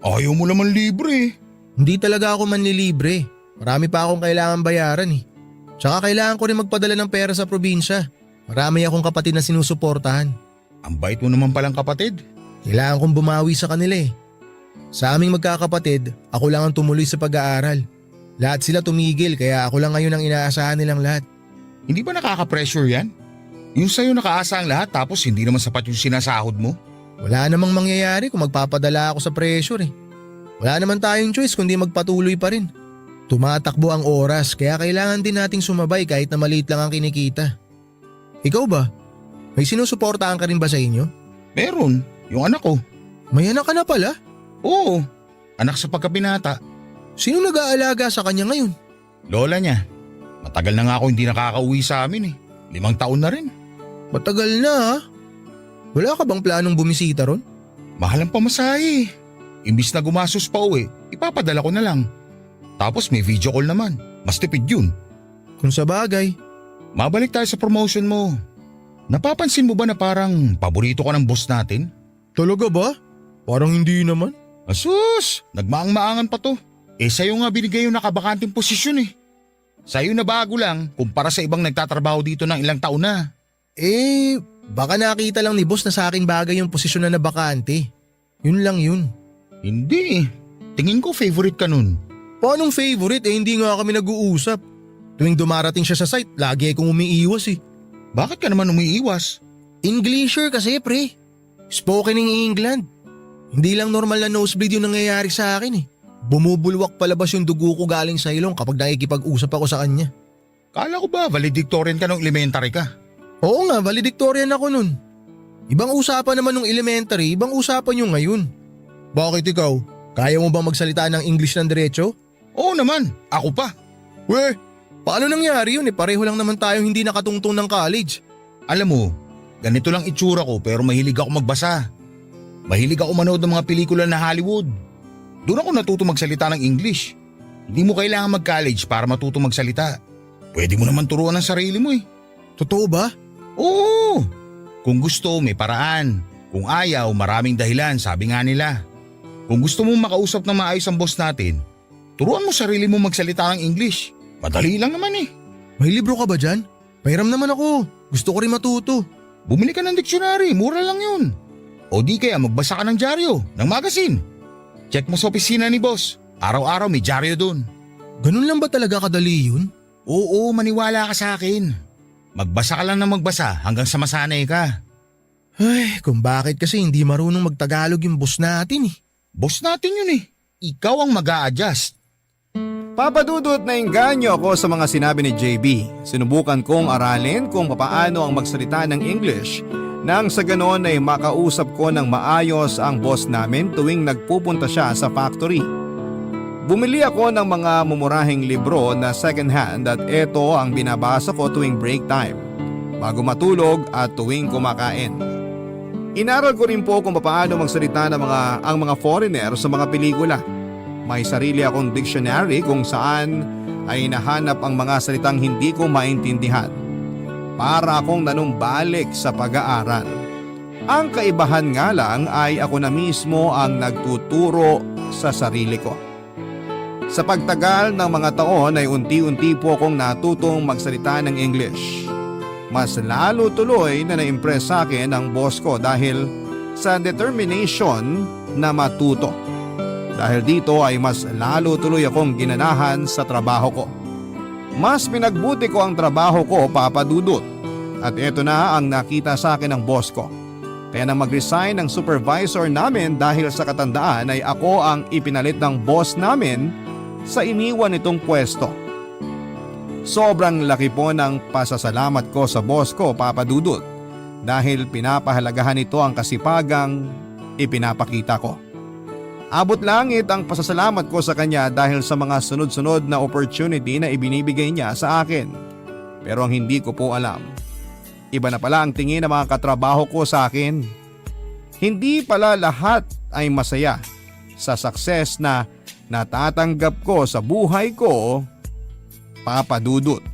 Ayaw mo naman libre. Hindi talaga ako manlilibre. Marami pa akong kailangan bayaran eh. Tsaka kailangan ko rin magpadala ng pera sa probinsya. Marami akong kapatid na sinusuportahan. Ang bait mo naman palang kapatid. Kailangan kong bumawi sa kanila eh. Sa aming magkakapatid, ako lang ang tumuloy sa pag-aaral. Lahat sila tumigil kaya ako lang ngayon ang inaasahan nilang lahat. Hindi ba nakaka-pressure yan? Yung sa'yo nakaasa ang lahat tapos hindi naman sapat yung sinasahod mo? Wala namang mangyayari kung magpapadala ako sa pressure eh. Wala naman tayong choice kundi magpatuloy pa rin. Tumatakbo ang oras kaya kailangan din nating sumabay kahit na maliit lang ang kinikita. Ikaw ba? May sinusuportahan ka rin ba sa inyo? Meron, yung anak ko. May anak ka na pala? Oo, anak sa pagkabinata. Sino nag-aalaga sa kanya ngayon? Lola niya. Matagal na nga ako hindi nakakauwi sa amin eh. 5 taon na rin. Matagal na ha? Wala ka bang planong bumisita ron? Mahal ang pamasahe. Imbis na gumasos pa uwi, ipapadala ko na lang. Tapos may video call naman. Mas tipid yun. Kung sa bagay. Mabalik tayo sa promotion mo. Napapansin mo ba na parang paborito ka ng boss natin? Talaga ba? Parang hindi naman. Asus, nagmaang-maangan pa to. Eh sa'yo nga binigay yung nakabakanting posisyon eh. Sa'yo na bago lang kumpara sa ibang nagtatrabaho dito ng ilang taon na. Eh, baka nakita lang ni boss na sa akin bagay yung posisyon na nabakante. Yun lang yun. Hindi. Tingin ko favorite ka nun. Paanong favorite eh hindi nga kami nag-uusap. Tuwing dumarating siya sa site, lagi akong umiiwas eh. Bakit ka naman umiiwas? Englisher kasi pre. Spoken in England. Hindi lang normal na nosebleed yung nangyayari sa akin eh. Bumubulwak palabas yung dugo ko galing sa ilong kapag nakikipag-usap ako sa kanya. Kala ko ba valedictorian ka nung elementary ka? Oo nga, valedictorian ako nun. Ibang usapan naman nung elementary, ibang usapan yung ngayon. Bakit ikaw? Kaya mo bang magsalita ng English ng diretso? Oo naman, ako pa. Weh, paano nangyari yun eh? Pareho lang naman tayong hindi nakatungtong ng college. Alam mo, ganito lang itsura ko pero mahilig ako magbasa. Mahilig ako manood ng mga pelikula na Hollywood. Doon ako natuto magsalita ng English. Hindi mo kailangan mag-college para matuto magsalita. Pwede mo naman turuan ng sarili mo eh. Totoo ba? Oo! Kung gusto, may paraan. Kung ayaw, maraming dahilan, sabi nga nila. Kung gusto mong makausap ng maayos ang boss natin, turuan mo sarili mo magsalita ng English. Madali lang naman eh. May libro ka ba dyan? Pahiram naman ako. Gusto ko rin matuto. Bumili ka ng dictionary, mura lang yun. O di kaya magbasa ka ng dyaryo, ng magazine. Check mo sa opisina ni boss. Araw-araw may dyaryo dun. Ganun lang ba talaga kadali yun? Oo, maniwala ka sa akin. Magbasa ka lang ng magbasa hanggang sa masanay ka. Ay, kung bakit kasi hindi marunong magtagalog yung boss natin eh. Boss natin yun eh. Ikaw ang mag-a-adjust. Papadudot na inganyo ako sa mga sinabi ni JB. Sinubukan kong aralin kung papaano ang magsalita ng English nang sa ganon ay makausap ko ng maayos ang boss namin tuwing nagpupunta siya sa factory. Bumili ako ng mga mumurahing libro na second hand at ito ang binabasa ko tuwing break time, bago matulog at tuwing kumakain. Inaral ko rin po kung paano magsalita ng ang mga foreigner sa mga pelikula. May sarili akong dictionary kung saan ay nahanap ang mga salitang hindi ko maintindihan. Para akong nanumbalik sa pag-aaral. Ang kaibahan nga lang ay ako na mismo ang nagtuturo sa sarili ko. Sa pagtagal ng mga taon ay unti-unti po akong natutong magsalita ng English. Mas lalo tuloy na na-impress sa akin ang boss ko dahil sa determination na matuto. Dahil dito ay mas lalo tuloy akong ginanahan sa trabaho ko. Mas pinagbuti ko ang trabaho ko, Papa Dudut. At ito na ang nakita sa akin ng boss ko. Kaya nang mag-resign ng supervisor namin dahil sa katandaan ay ako ang ipinalit ng boss namin sa iniwan nitong pwesto. Sobrang laki po ng pasasalamat ko sa boss ko, Papa Dudut, dahil pinapahalagahan nito ang kasipagang ipinapakita ko. Abot langit ang pasasalamat ko sa kanya dahil sa mga sunod-sunod na opportunity na ibinibigay niya sa akin. Pero ang hindi ko po alam, iba na pala ang tingin ng mga katrabaho ko sa akin. Hindi pala lahat ay masaya sa success na natatanggap ko sa buhay ko, Papa Dudut.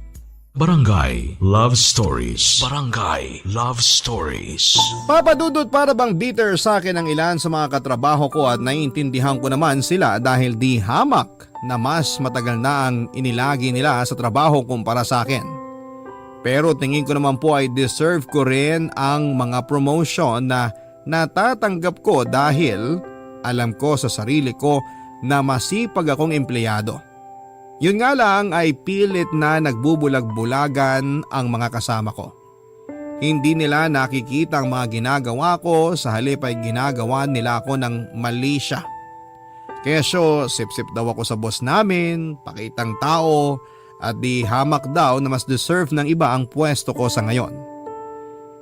Barangay Love Stories. Barangay Love Stories. Papadudot, para bang bitter sa akin ang ilan sa mga katrabaho ko at naiintindihan ko naman sila dahil di hamak na mas matagal na ang inilagi nila sa trabaho kumpara sa akin. Pero tingin ko naman po ay deserve ko rin ang mga promotion na natatanggap ko dahil alam ko sa sarili ko na masipag akong empleyado. Yun nga lang ay pilit na nagbubulag-bulagan ang mga kasama ko. Hindi nila nakikita ang mga ginagawa ko, sa halip ay ginagawa nila ako ng mali siya. Kesyo sip-sip daw ako sa boss namin, pakitang tao, at di hamak daw na mas deserve ng iba ang pwesto ko sa ngayon.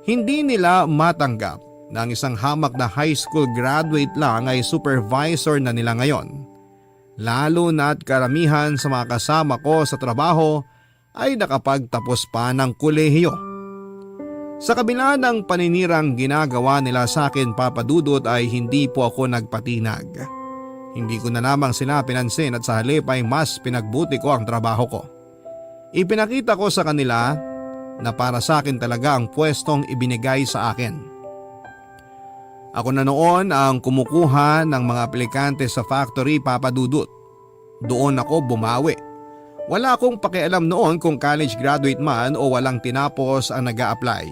Hindi nila matanggap na ang isang hamak na high school graduate lang ay supervisor na nila ngayon. Lalo na't karamihan sa mga kasama ko sa trabaho ay nakapagtapos pa ng kolehiyo. Sa kabila ng paninirang ginagawa nila sa akin, Papadudot, ay hindi po ako nagpatinag. Hindi ko na lamang sila pinansin at sa halip ay mas pinagbuti ko ang trabaho ko. Ipinakita ko sa kanila na para sa akin talaga ang pwestong ibinigay sa akin. Ako na noon ang kumukuha ng mga aplikante sa factory, Papadudot. Doon ako bumawi. Wala akong pakialam noon kung college graduate man o walang tinapos ang nag-a-apply.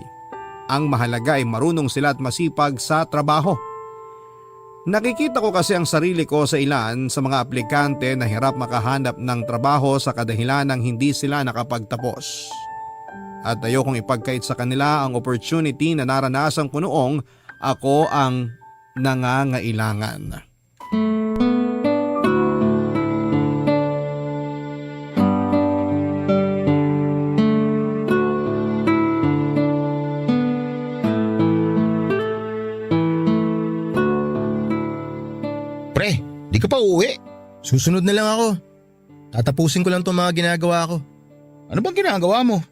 Ang mahalaga ay marunong sila at masipag sa trabaho. Nakikita ko kasi ang sarili ko sa ilan sa mga aplikante na hirap makahanap ng trabaho sa kadahilan ng hindi sila nakapagtapos. At ayokong ipagkait sa kanila ang opportunity na naranasan ko noong ako ang nangangailangan. Pre, di ka pa uuwi? Susunod na lang ako. Tatapusin ko lang itong mga ginagawa ko. Ano bang ginagawa mo?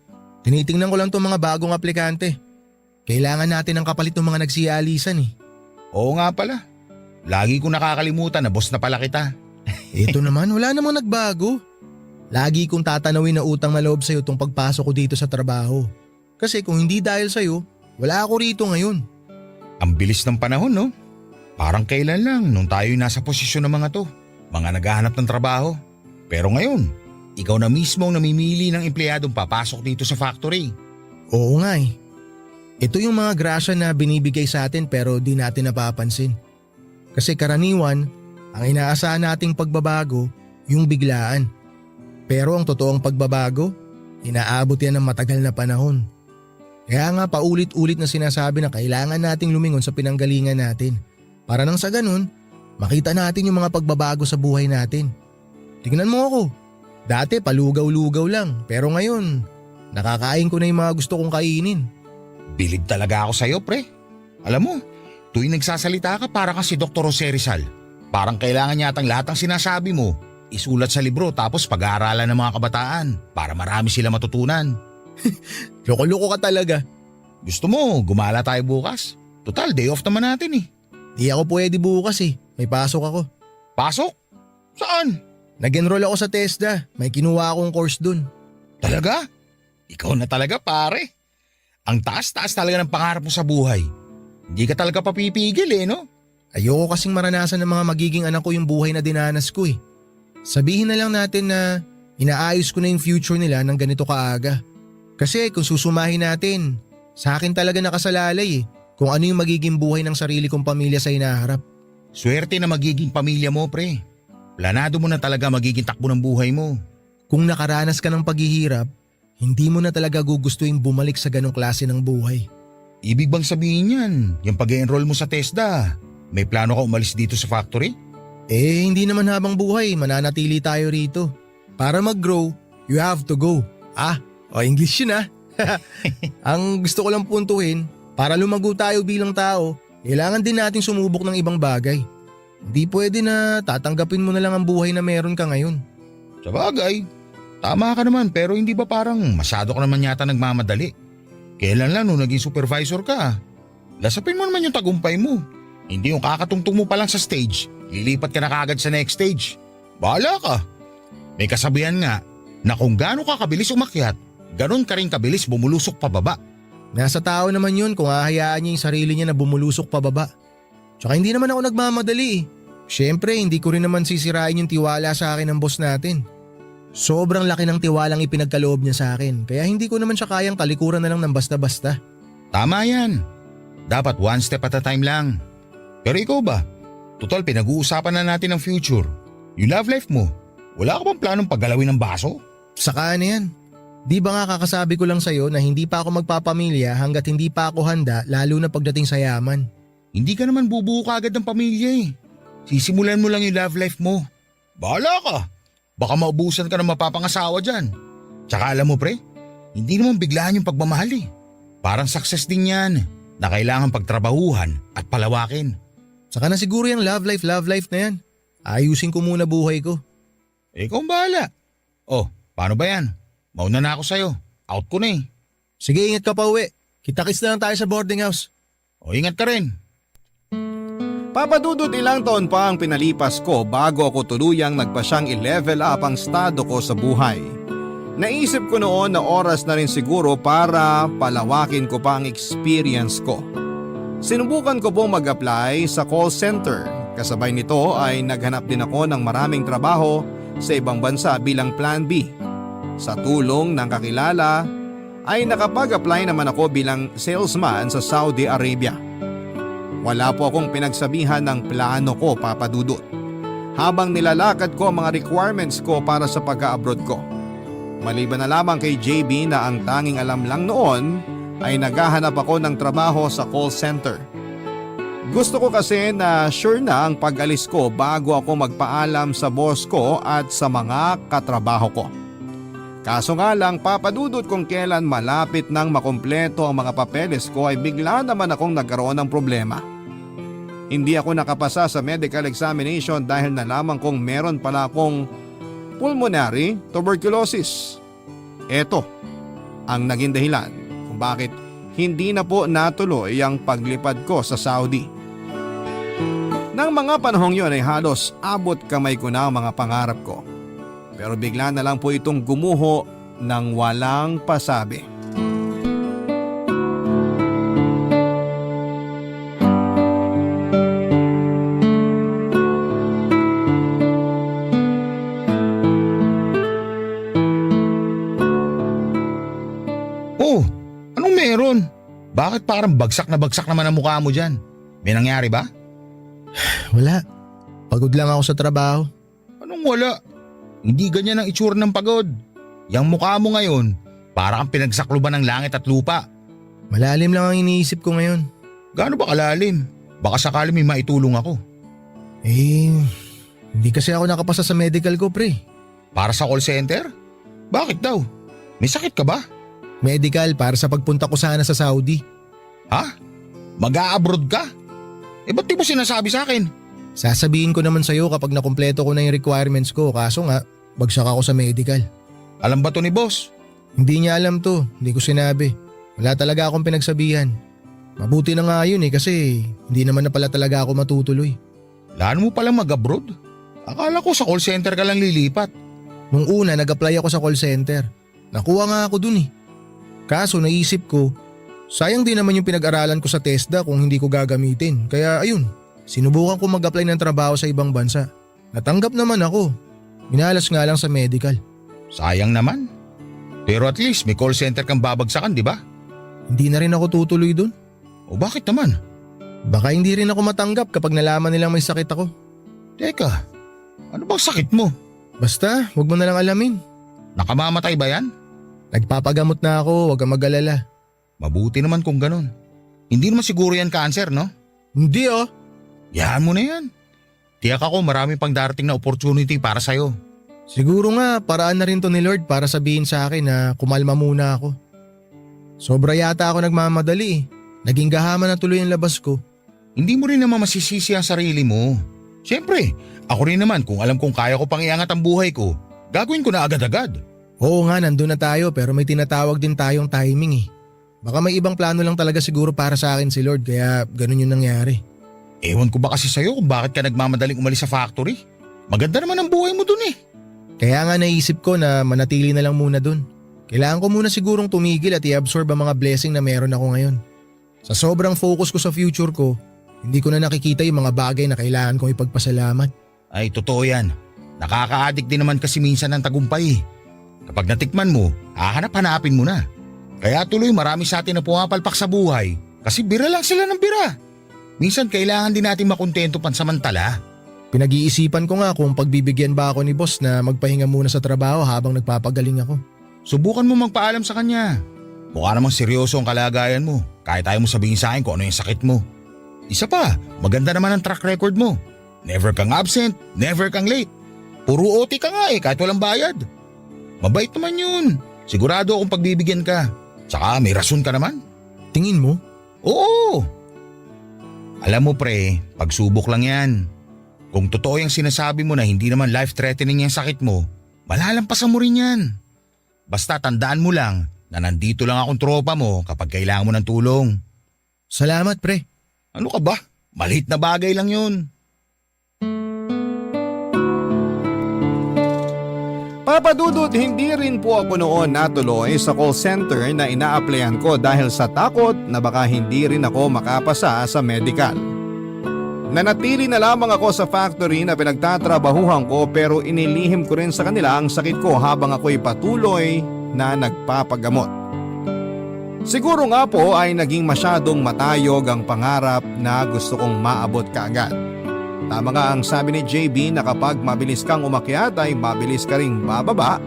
Tinitingnan ko lang itong mga bagong aplikante. Kailangan natin ng kapalit ng mga nagsialisan eh. Oo nga pala. Lagi ko nakakalimutan na boss na pala kita. Ito naman, wala namang nagbago. Lagi kong tatanawin na utang na loob sa'yo itong pagpasok ko dito sa trabaho. Kasi kung hindi dahil sa'yo, wala ako rito ngayon. Ang bilis ng panahon, no? Parang kailan lang nung tayo nasa posisyon ng mga to. Mga naghahanap ng trabaho. Pero ngayon, ikaw na mismo ang namimili ng empleyadong papasok dito sa factory. Oo nga eh. Ito yung mga grasya na binibigay sa atin pero di natin napapansin. Kasi karaniwan, ang inaasahan nating pagbabago, yung biglaan. Pero ang totoong pagbabago, inaabot yan ng matagal na panahon. Kaya nga paulit-ulit na sinasabi na kailangan nating lumingon sa pinanggalingan natin. Para nang sa ganun, makita natin yung mga pagbabago sa buhay natin. Tingnan mo ako. Dati palugaw-lugaw lang pero ngayon, nakakain ko na yung mga gusto kong kainin. Bilib talaga ako sa'yo, pre. Alam mo, tuwing nagsasalita ka para ka si Dr. Jose Rizal. Parang kailangan yatang lahat ng sinasabi mo isulat sa libro tapos pag-aaralan ng mga kabataan para marami sila matutunan. Loko-loko ka talaga. Gusto mo, gumala tayo bukas? Total, day off naman natin eh. Di ako pwede bukas eh. May pasok ako. Pasok? Saan? Nag-enroll ako sa TESDA. May kinuha akong course dun. Talaga? Ikaw na talaga, pare. Ang taas-taas talaga ng pangarap mo sa buhay. Hindi ka talaga papipigil eh, no? Ayoko kasing maranasan ng mga magiging anak ko yung buhay na dinanas ko eh. Sabihin na lang natin na inaayos ko na yung future nila ng ganito kaaga. Kasi kung susumahin natin, sa akin talaga nakasalalay eh kung ano yung magiging buhay ng sarili kong pamilya sa hinaharap. Swerte na magiging pamilya mo, pre. Planado mo na talaga magiging takbo ng buhay mo. Kung nakaranas ka ng paghihirap, hindi mo na talaga gugustuhin bumalik sa ganong klase ng buhay. Ibig bang sabihin yan, yung pag-enroll mo sa TESDA, may plano ka umalis dito sa factory? Eh hindi naman habang buhay, mananatili tayo rito. Para mag-grow, you have to go. English yun ah. Ang gusto ko lang puntuhin, para lumago tayo bilang tao, kailangan din natin sumubok ng ibang bagay. Hindi pwede na tatanggapin mo na lang ang buhay na meron ka ngayon. Sa bagay, tama ka naman pero hindi ba parang masyado ka naman yata nagmamadali? Kailan lang nung naging supervisor ka? Lasapin mo naman yung tagumpay mo. Hindi yung kakatungtong mo pa lang sa stage, lilipat ka na kaagad sa next stage. Bahala ka. May kasabihan nga na kung gaano ka kabilis umakyat, ganun ka rin kabilis bumulusok pababa. Nasa tao naman yun kung hahayaan niya yung sarili niya na bumulusok pababa. Tsaka hindi naman ako nagmamadali eh. Siyempre, hindi ko rin naman sisirain yung tiwala sa akin ng boss natin. Sobrang laki ng tiwalang ipinagkaloob niya sa akin, kaya hindi ko naman siya kayang talikuran na lang ng basta-basta. Tama yan. Dapat one step at a time lang. Pero ikaw ba? Total, pinag-uusapan na natin ang future. Yung love life mo, wala ka bang planong paggalawin ng baso? Saka ano yan? Di ba nga kakasabi ko lang sa'yo na hindi pa ako magpapamilya hanggat hindi pa ako handa, lalo na pagdating sa yaman. Hindi ka naman bubuo kagad ng pamilya eh. Sisimulan mo lang yung love life mo. Bahala ka. Baka maubusan ka ng mapapangasawa dyan. Tsaka alam mo pre, hindi naman biglaan yung pagmamahal eh. Parang success din yan na kailangan pagtrabahuhan at palawakin. Saka na siguro yung love life na yan. Ayusin ko muna buhay ko. Ikaw ang bahala. Oh, paano ba yan? Mauna na ako sa'yo. Out ko na eh. Sige, ingat ka pa uwi. Kita-kits na lang tayo sa boarding house. O ingat ka rin. Papadudot ilang taon pa ang pinalipas ko bago ako tuluyang nagpasyang i-level up ang estado ko sa buhay. Naisip ko noon na oras na rin siguro para palawakin ko pa ang experience ko. Sinubukan ko pong mag-apply sa call center. Kasabay nito ay naghanap din ako ng maraming trabaho sa ibang bansa bilang Plan B. Sa tulong ng kakilala ay nakapag-apply naman ako bilang salesman sa Saudi Arabia. Wala po akong pinagsabihan ng plano ko, Papa Dudut, habang nilalakad ko ang mga requirements ko para sa pag-abroad ko. Maliban na lamang kay JB na ang tanging alam lang noon ay naghahanap ako ng trabaho sa call center. Gusto ko kasi na sure na ang pag-alis ko bago ako magpaalam sa boss ko at sa mga katrabaho ko. Kaso nga lang, papadudot kung kailan malapit nang makumpleto ang mga papeles ko ay bigla naman akong nagkaroon ng problema. Hindi ako nakapasa sa medical examination dahil nalaman kong meron pala akong pulmonary tuberculosis. Ito ang naging dahilan kung bakit hindi na po natuloy ang paglipad ko sa Saudi. Nang mga panahong yun ay halos abot kamay ko na ang mga pangarap ko. Pero bigla na lang po itong gumuho ng walang pasabi. Oh, anong meron? Bakit parang bagsak naman ang mukha mo dyan? May nangyari ba? Wala. Pagod lang ako sa trabaho. Anong wala? Hindi ganyan ang itsura ng pagod. Yang mukha mo ngayon, para kang pinagsakluban ng langit at lupa. Malalim lang ang iniisip ko ngayon. Gaano ba kalalim? Baka sakali may maitulong ako. Hindi kasi ako nakapasa sa medical ko, pre. Para sa call center? Bakit daw? May sakit ka ba? Medical para sa pagpunta ko sana sa Saudi. Ha? Mag-a-abroad ka? Ba't di mo sinasabi sa akin? Sasabihin ko naman sa'yo kapag nakumpleto ko na yung requirements ko, kaso nga, bagsak ako sa medical. Alam ba to ni boss? Hindi niya alam to, hindi ko sinabi. Wala talaga akong pinagsabihan. Mabuti na nga yun kasi hindi naman na pala talaga ako matutuloy. Plano mo palang mag-abroad? Akala ko sa call center ka lang lilipat. Nung una nag-apply ako sa call center. Nakuha nga ako dun eh. Kaso naisip ko, sayang din naman yung pinag-aralan ko sa TESDA kung hindi ko gagamitin. Kaya ayun, sinubukan ko mag-apply ng trabaho sa ibang bansa. Natanggap naman ako. Minalas nga lang sa medical. Sayang naman. Pero at least may call center kang babagsakan, di ba? Hindi na rin ako tutuloy dun. O bakit naman? Baka hindi rin ako matanggap kapag nalaman nilang may sakit ako. Teka, ano bang sakit mo? Basta, wag mo na lang alamin. Nakamamatay ba yan? Nagpapagamot na ako, wag kang mag-alala. Mabuti naman kung ganun. Hindi naman siguro yan cancer, no? Hindi oh. Yahan mo na yan. Tiyak ako marami pang darating na opportunity para sa'yo. Siguro nga, paraan na rin to ni Lord para sabihin sa akin na kumalma muna ako. Sobra yata ako nagmamadali eh. Naging gahaman na tuloy ang labas ko. Hindi mo rin naman masisisi ang sarili mo. Siyempre, ako rin naman kung alam kong kaya ko pang iangat ang buhay ko, gagawin ko na agad-agad. Oo nga, nandun na tayo pero may tinatawag din tayong timing eh. Baka may ibang plano lang talaga siguro para sa akin si Lord kaya ganun yung nangyari. Ewan ko ba kasi sa'yo kung bakit ka nagmamadaling umalis sa factory? Maganda naman ang buhay mo dun eh. Kaya nga naisip ko na manatili na lang muna dun. Kailangan ko muna sigurong tumigil at i-absorb ang mga blessing na meron ako ngayon. Sa sobrang focus ko sa future ko, hindi ko na nakikita yung mga bagay na kailangan kong ipagpasalamat. Ay, totoo yan. Nakaka-addict din naman kasi minsan ng tagumpay. Kapag natikman mo, hahanap-hanapin mo na. Kaya tuloy marami sa atin na pumapalpak sa buhay kasi bira lang sila ng bira. Minsan kailangan din natin makontento pansamantala. Pinag-iisipan ko nga kung pagbibigyan ba ako ni boss na magpahinga muna sa trabaho habang nagpapagaling ako. Subukan mo magpaalam sa kanya. Mukha namang seryoso ang kalagayan mo. Kahit tayo mo sabihin sa akin kung ano yung sakit mo. Isa pa, maganda naman ang track record mo. Never kang absent, never kang late. Puro OT ka nga kahit walang bayad. Mabait naman yun. Sigurado akong pagbibigyan ka. Tsaka may rason ka naman. Tingin mo? Oo. Alam mo pre, pagsubok lang yan. Kung totoo yung sinasabi mo na hindi naman life-threatening yung sakit mo, malalampasan mo rin yan. Basta tandaan mo lang na nandito lang akong tropa mo kapag kailangan mo ng tulong. Salamat pre. Ano ka ba? Maliit na bagay lang yun. Papa Dudut, hindi rin po ako noon natuloy sa call center na ina-applyan ko dahil sa takot na baka hindi rin ako makapasa sa medical. Nanatili na lamang ako sa factory na pinagtatrabahuhan ko pero inilihim ko rin sa kanila ang sakit ko habang ako'y patuloy na nagpapagamot. Siguro nga po ay naging masyadong matayog ang pangarap na gusto kong maabot kaagad. Tama nga ang sabi ni JB na kapag mabilis kang umakyat ay mabilis ka ring bababa.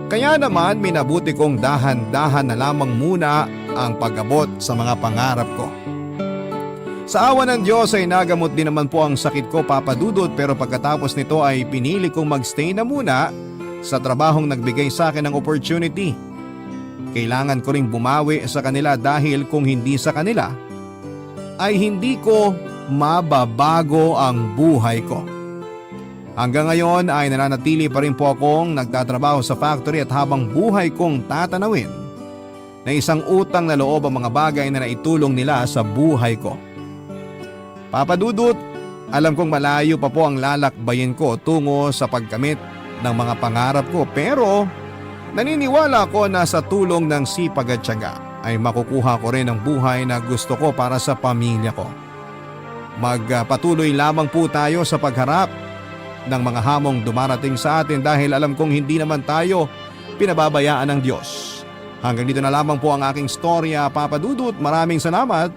Kaya naman minabuti kong dahan-dahan na lamang muna ang pag-abot sa mga pangarap ko. Sa awa ng Diyos ay nagamot din naman po ang sakit ko, Papa Dudut, pero pagkatapos nito ay pinili kong magstay na muna sa trabahong nagbigay sa akin ng opportunity. Kailangan ko ring bumawi sa kanila dahil kung hindi sa kanila ay hindi ko mababago ang buhay ko. Hanggang ngayon ay nananatili pa rin po akong nagtatrabaho sa factory at habang buhay kong tatanawin na isang utang na loob ang mga bagay na naitulong nila sa buhay ko. Papa Dudut, alam kong malayo pa po ang lalakbayin ko tungo sa pagkamit ng mga pangarap ko pero naniniwala ko na sa tulong ng sipag at tiyaga ay makukuha ko rin ang buhay na gusto ko para sa pamilya ko. Magpatuloy lamang po tayo sa pagharap ng mga hamong dumarating sa atin dahil alam kong hindi naman tayo pinababayaan ng Diyos. Hanggang dito na lamang po ang aking storya, Papa Dudut. Maraming salamat.